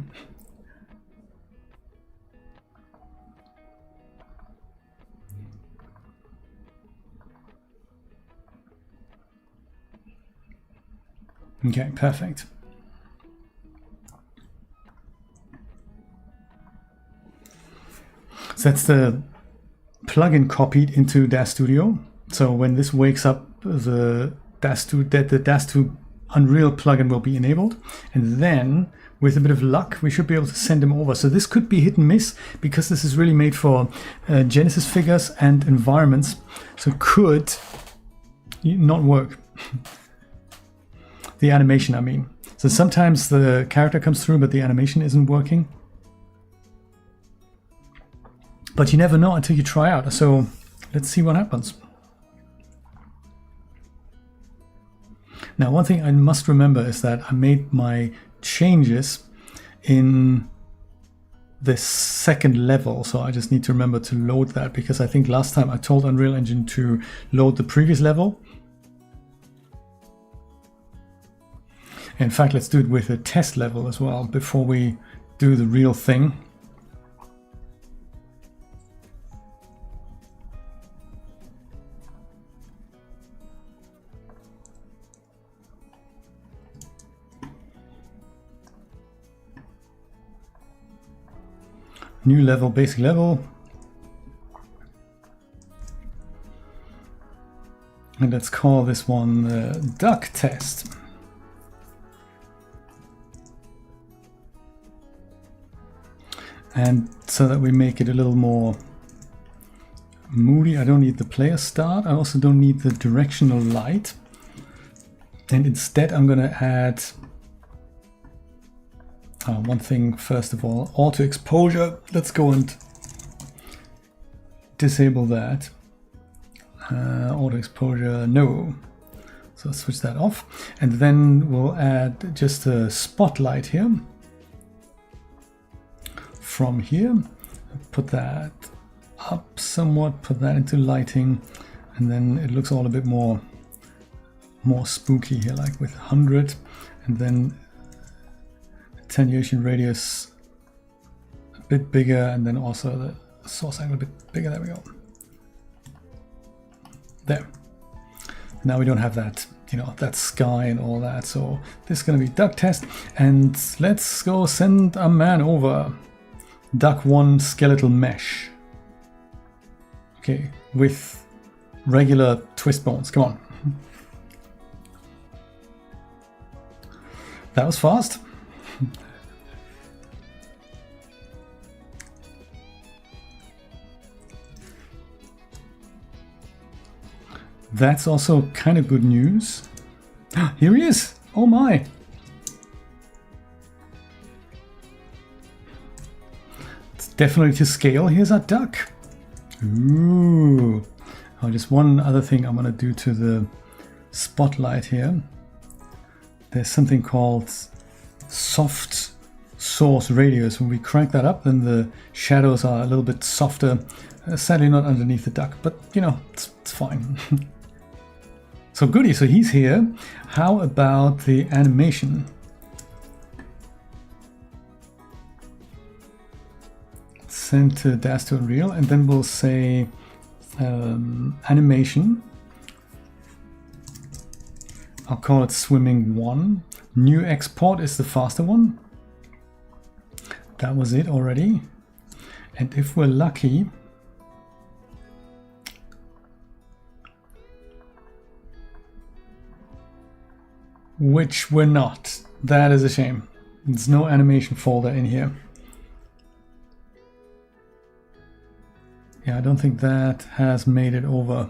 Okay, perfect. So that's the plugin copied into DAZ Studio. So when this wakes up, the DAZ 2 Unreal plugin will be enabled. And then, with a bit of luck, we should be able to send him over. So this could be hit and miss, because this is really made for Genesis figures and environments. So it could not work. The animation, I mean. So sometimes the character comes through, but the animation isn't working. But you never know until you try out. So let's see what happens. Now, one thing I must remember is that I made my changes in the second level. So I just need to remember to load that, because I think last time I told Unreal Engine to load the previous level. In fact, let's do it with a test level as well before we do the real thing. New level, basic level. And let's call this one duck test. And so that we make it a little more moody, I don't need the player start. I also don't need the directional light. And instead I'm going to add one thing first of all, auto exposure. Let's go and disable that. Auto exposure, no. So switch that off. And then we'll add just a spotlight here. From here, put that up somewhat, put that into lighting, and then it looks all a bit more spooky here, like with 100, and then attenuation radius a bit bigger, and then also the source angle a bit bigger. There we go. There. Now we don't have that, you know, that sky and all that. So this is going to be duck test, and let's go send a man over. Duck 1 skeletal mesh. Okay, with regular twist bones. Come on. That was fast. That's also kind of good news. Here he is. Oh my. Definitely to scale. Here's our duck. Ooh. Oh, just one other thing I'm going to do to the spotlight here. There's something called soft source radius. When we crank that up, then the shadows are a little bit softer. Sadly not underneath the duck, but you know, it's fine. So goody, so he's here. How about the animation? send to dash to unreal, and then we'll say animation. I'll call it swimming 1. New export is the faster one. That was it already. And if we're lucky, which we're not, that is a shame. There's no animation folder in here. Yeah, I don't think that has made it over.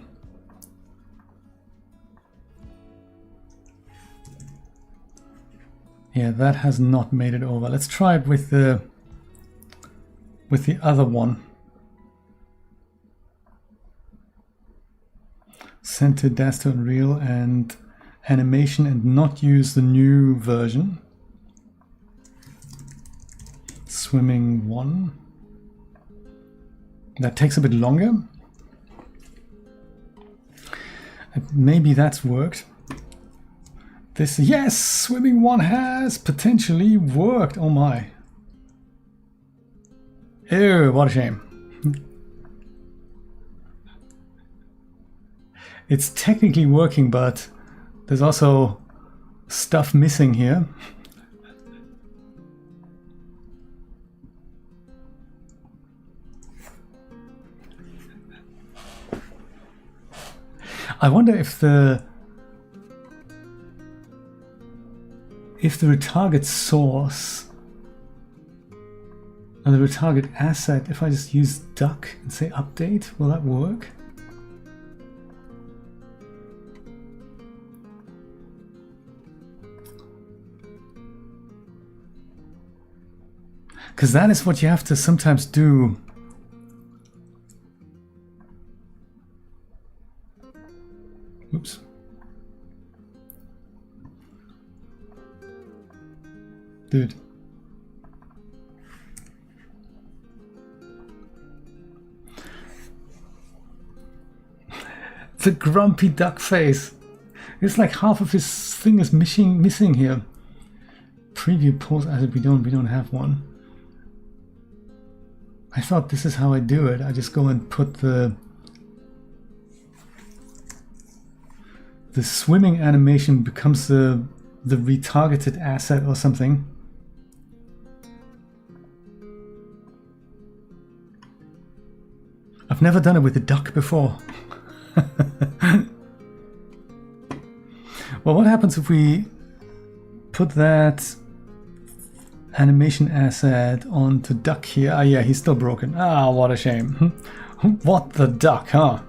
Yeah, that has not made it over. Let's try it with the other one. Send to dash to unreal and animation, and not use the new version. Swimming 1. That takes a bit longer. Maybe that's worked. This, yes, swimming 1 has potentially worked. Oh my. Ew, what a shame. It's technically working, but there's also stuff missing here. I wonder if the retarget source or the retarget asset, if I just use duck and say update, will that work? Because that is what you have to sometimes do. Oops. Dude. The grumpy duck face. It's like half of his thing is missing here. Preview pause asset, we don't have one. I thought this is how I do it. I just go and put the swimming animation becomes the retargeted asset or something. I've never done it with the duck before. Well, what happens if we put that animation asset onto duck here? Ah, yeah, he's still broken. Ah, what a shame. What the duck, huh?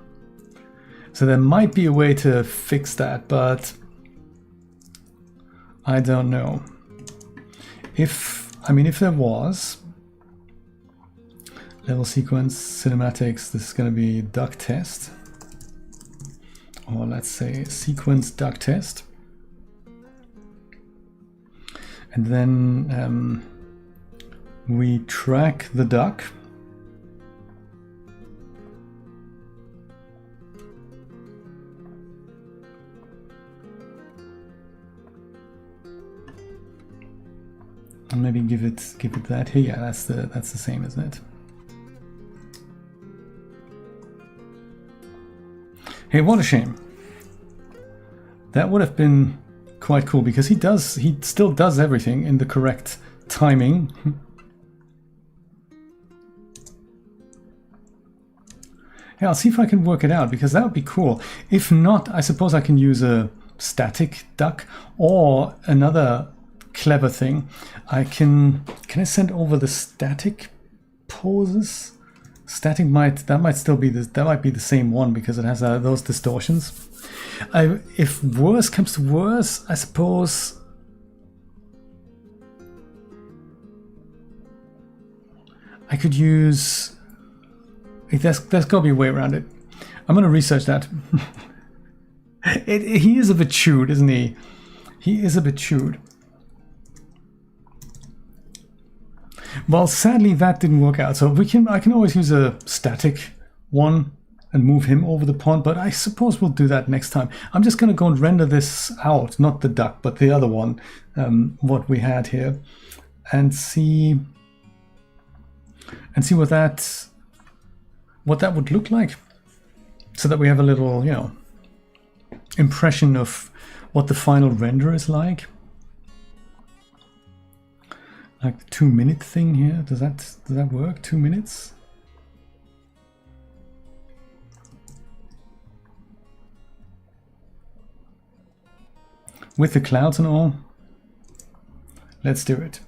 So there might be a way to fix that, but I don't know. If there was level sequence cinematics, this is going to be duck test, or let's say sequence duck test, and then we track the duck. And maybe give it that here. Yeah, that's the same, isn't it? Hey, what a shame. That would have been quite cool, because he still does everything in the correct timing. Yeah, I'll see if I can work it out, because that would be cool. If not, I suppose I can use a static duck, or another clever thing. Can I send over the static poses? Static might be the same one, because it has those distortions. If worse comes to worse, I suppose I could use. There's got to be a way around it. I'm going to research that. He is a bit chewed, isn't he? He is a bit chewed. Well, sadly that didn't work out. So I can always use a static one and move him over the pond, but I suppose we'll do that next time. I'm just going to go and render this out, not the duck, but the other one, what we had here, and see and see what that would look like, so that we have a little, you know, impression of what the final render is like. Like the 2-minute thing here. Does that work? 2 minutes? With the clouds and all. Let's do it.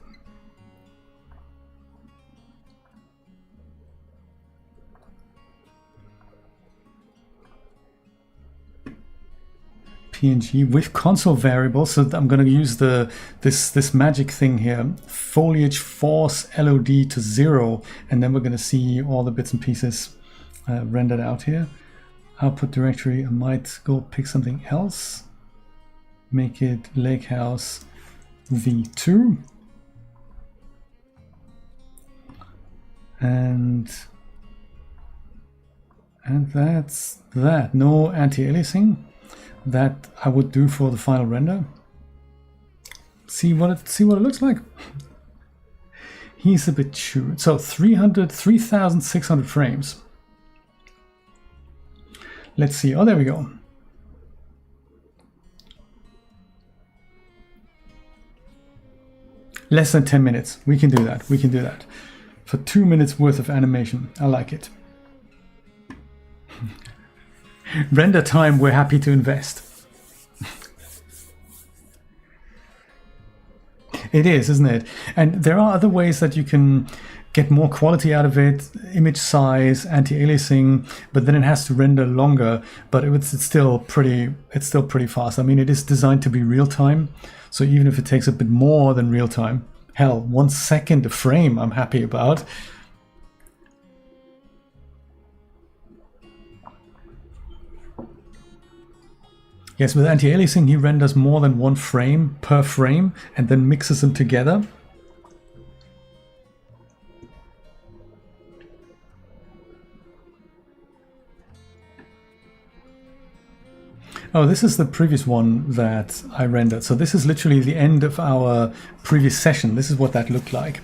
PNG with console variables, so I'm going to use this magic thing here, foliage force LOD to 0, and then we're going to see all the bits and pieces rendered out here. Output directory, I might go pick something else, make it lake house v2, and that's that. No anti-aliasing. That I would do for the final render. See what it looks like. He's a bit chewed. So 3,600 frames. Let's see. Oh, there we go. Less than 10 minutes. We can do that. We can do that. For 2 minutes worth of animation. I like it. Render time we're happy to invest. It is, isn't it? And there are other ways that you can get more quality out of it, image size, anti-aliasing, but then it has to render longer, but it's still pretty fast. I mean, it is designed to be real time, so even if it takes a bit more than real time, hell, 1 second a frame I'm happy about. Yes, with anti-aliasing, he renders more than 1 frame per frame and then mixes them together. Oh, this is the previous one that I rendered. So this is literally the end of our previous session. This is what that looked like.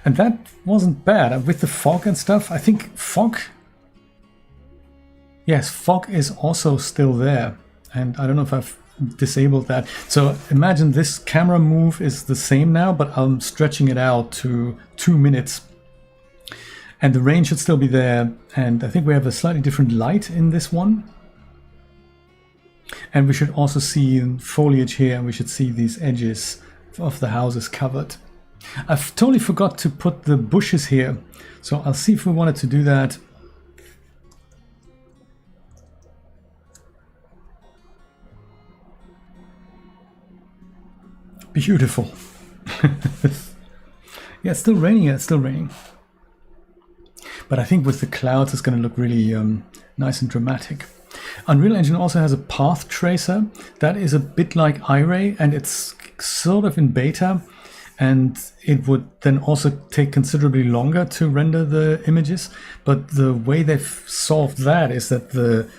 And that wasn't bad. With the fog and stuff, I think fog... Yes, fog is also still there. And I don't know if I've disabled that. So imagine this camera move is the same now, but I'm stretching it out to 2 minutes. And the rain should still be there. And I think we have a slightly different light in this one. And we should also see foliage here, and we should see these edges of the houses covered. I've totally forgot to put the bushes here. So I'll see if we wanted to do that. Beautiful. Yeah, it's still raining. It's still raining. But I think with the clouds, it's going to look really nice and dramatic. Unreal Engine also has a path tracer that is a bit like Iray, and it's sort of in beta. And it would then also take considerably longer to render the images. But the way they've solved that is that the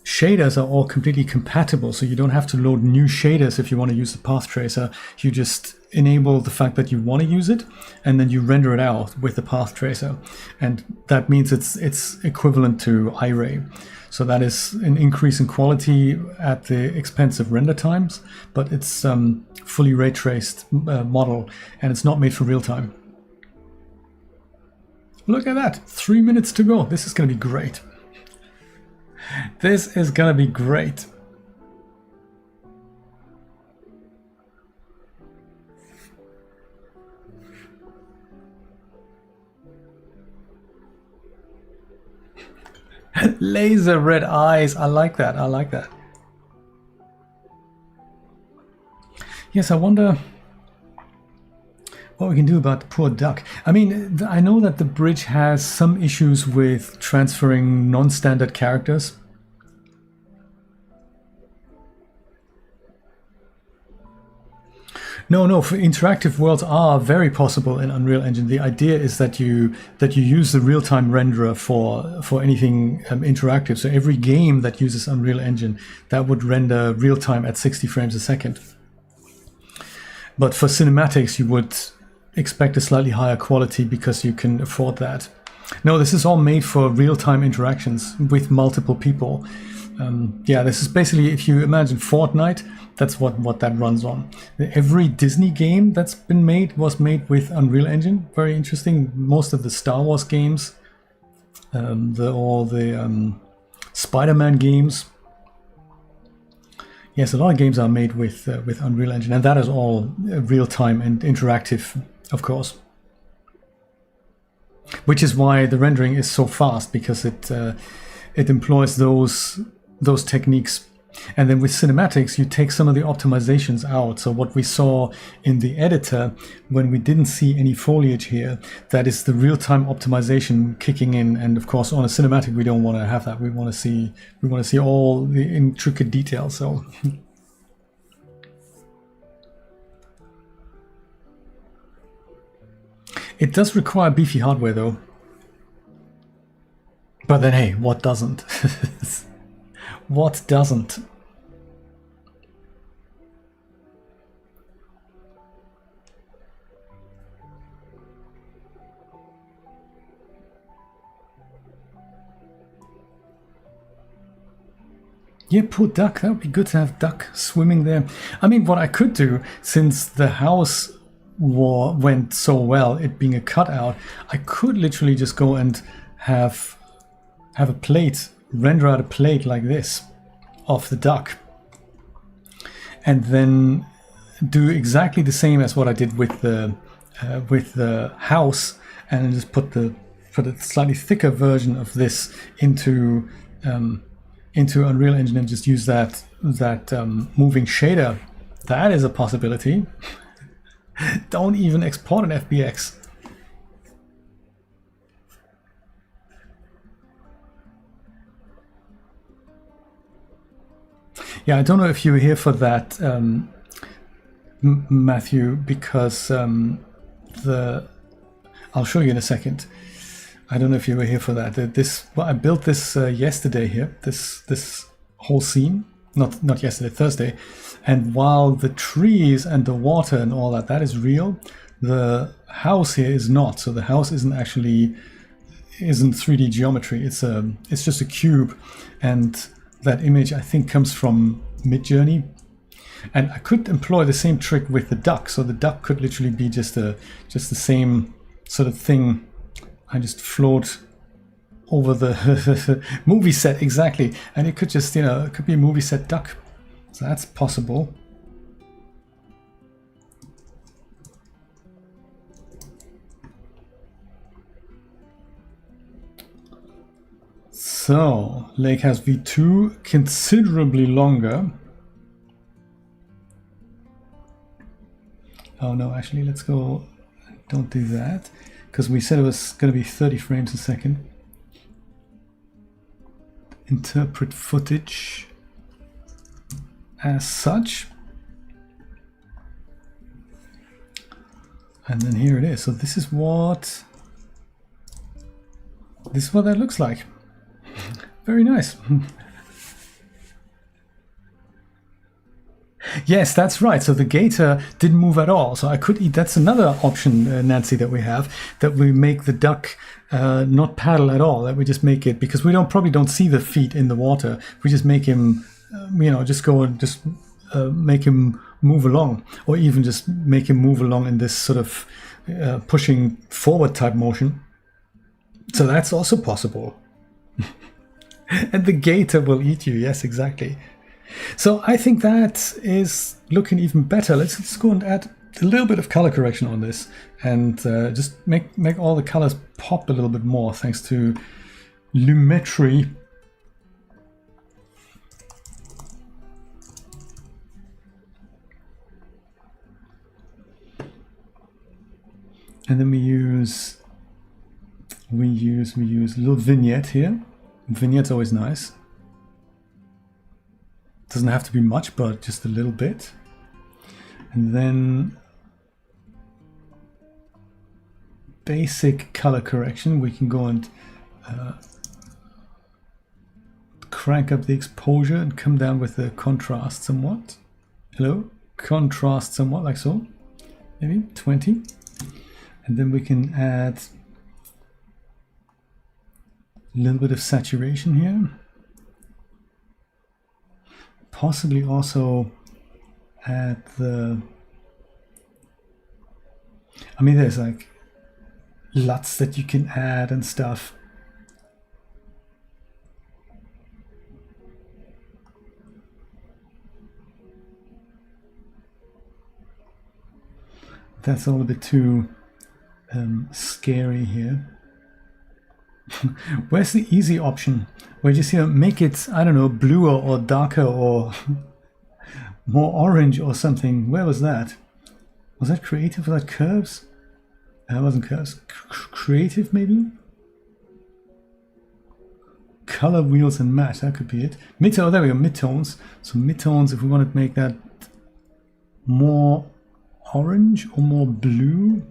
shaders are all completely compatible, so you don't have to load new shaders if you want to use the path tracer. You just enable the fact that you want to use it, and then you render it out with the path tracer, and that means it's equivalent to Iray. So that is an increase in quality at the expense of render times, but it's fully ray traced model, and it's not made for real time. Look at that, 3 minutes to go. This is going to be great. This is gonna be great. Laser red eyes. I like that. I like that. Yes, I wonder what we can do about the poor duck. I mean, I know that the bridge has some issues with transferring non-standard characters. No, for interactive worlds are very possible in Unreal Engine. The idea is that you use the real-time renderer for anything interactive. So every game that uses Unreal Engine, that would render real-time at 60 frames a second. But for cinematics, you would expect a slightly higher quality because you can afford that. No, this is all made for real-time interactions with multiple people. Yeah, this is basically, if you imagine Fortnite, that's what that runs on. Every Disney game that's been made was made with Unreal Engine. Very interesting. Most of the Star Wars games, all the Spider-Man games. Yes, a lot of games are made with Unreal Engine, and that is all real-time and interactive, of course. Which is why the rendering is so fast, because it employs those techniques. And then with cinematics, you take some of the optimizations out. So what we saw in the editor, when we didn't see any foliage here, that is the real-time optimization kicking in. And of course, on a cinematic, we don't want to have that. We want to see all the intricate details. So. It does require beefy hardware, though. But then, hey, what doesn't? What doesn't? Yeah, poor duck. That would be good to have duck swimming there. I mean, what I could do, since the house went so well, it being a cutout, I could literally just go and have a plate, render out a plate like this of the duck, and then do exactly the same as what I did with the house, and just put a slightly thicker version of this into Unreal Engine and just use that moving shader. That is a possibility. Don't even export an FBX. Yeah, I don't know if you were here for that, Matthew, because I'll show you in a second. I don't know if you were here for that. I built this yesterday here. This whole scene, not yesterday, Thursday. And while the trees and the water and all that is real, the house here is not. So the house isn't 3D geometry. It's just a cube, and that image I think comes from Midjourney. And I could employ the same trick with the duck. So the duck could literally be just the same sort of thing. I just float over the movie set, exactly, and it could just, it could be a movie set duck. So that's possible. So Lake House V2, considerably longer. Oh no, actually, let's go. Don't do that, because we said it was going to be 30 frames a second. Interpret footage as such. And then here it is. So this is what that looks like. Very nice. Yes, that's right. So the gator didn't move at all. So I could eat. That's another option, Nancy, that we have, that we make the duck not paddle at all. That we just make it, because we probably don't see the feet in the water. We just make him, just go and just make him move along, or even just make him move along in this sort of pushing forward type motion. So that's also possible. And the gator will eat you. Yes, exactly. So I think that is looking even better. Let's go and add a little bit of color correction on this, and just make all the colors pop a little bit more, thanks to Lumetri. And then we use a little vignette here. Vignette's always nice. Doesn't have to be much, but just a little bit. And then basic color correction. We can go and crank up the exposure and come down with the contrast somewhat. Hello? Contrast somewhat, like so. Maybe 20. And then we can add A little bit of saturation here. Possibly also add the... I mean, there's like LUTs that you can add and stuff. That's all a bit too scary here. Where's the easy option? Where you see make it, I don't know, bluer or darker or more orange or something. Where was that? Was that creative? Was that curves? That wasn't curves. Creative maybe? Color wheels and matte, that could be it. Mid-tone, there we go, midtones. So midtones, if we want to make that more orange or more blue.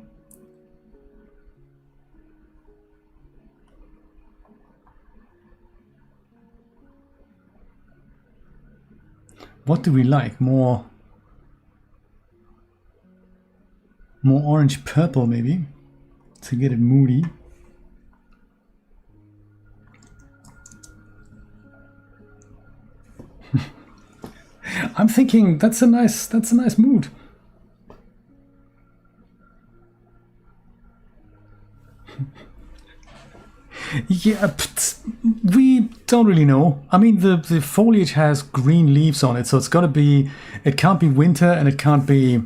What do we like? More orange purple maybe to get it moody. I'm thinking that's a nice mood. Yeah, we don't really know. I mean, the foliage has green leaves on it, so it's got to be. It can't be winter, and it can't be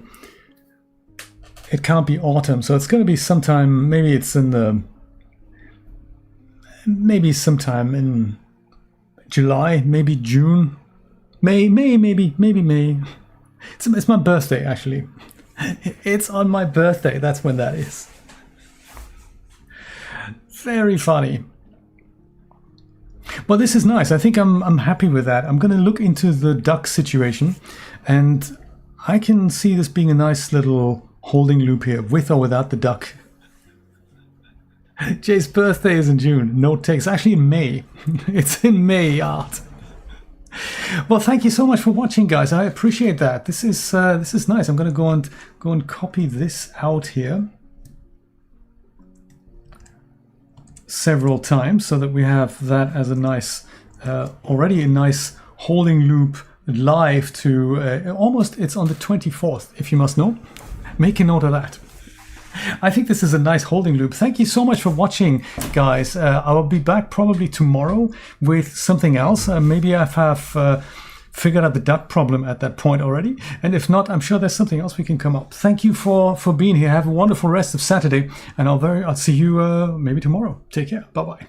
autumn. So it's going to be sometime. Maybe it's in the. Maybe sometime in July, maybe June, maybe May. It's my birthday actually. It's on my birthday. That's when that is. Very funny. Well, this is nice. I think I'm happy with that. I'm going to look into the duck situation, and I can see this being a nice little holding loop here, with or without the duck. Jay's birthday is in June. No takes. Actually, in May. It's in May, Art. Well, thank you so much for watching, guys. I appreciate that. This is nice. I'm going to go and copy this out here several times so that we have that as a nice, already a nice holding loop live to almost, it's on the 24th, if you must know. Make a note of that. I think this is a nice holding loop. Thank you so much for watching, guys. I will be back probably tomorrow with something else. Maybe I have figured out the duck problem at that point already. And if not, I'm sure there's something else we can come up. Thank you for being here. Have a wonderful rest of Saturday. And I'll see you maybe tomorrow. Take care. Bye-bye.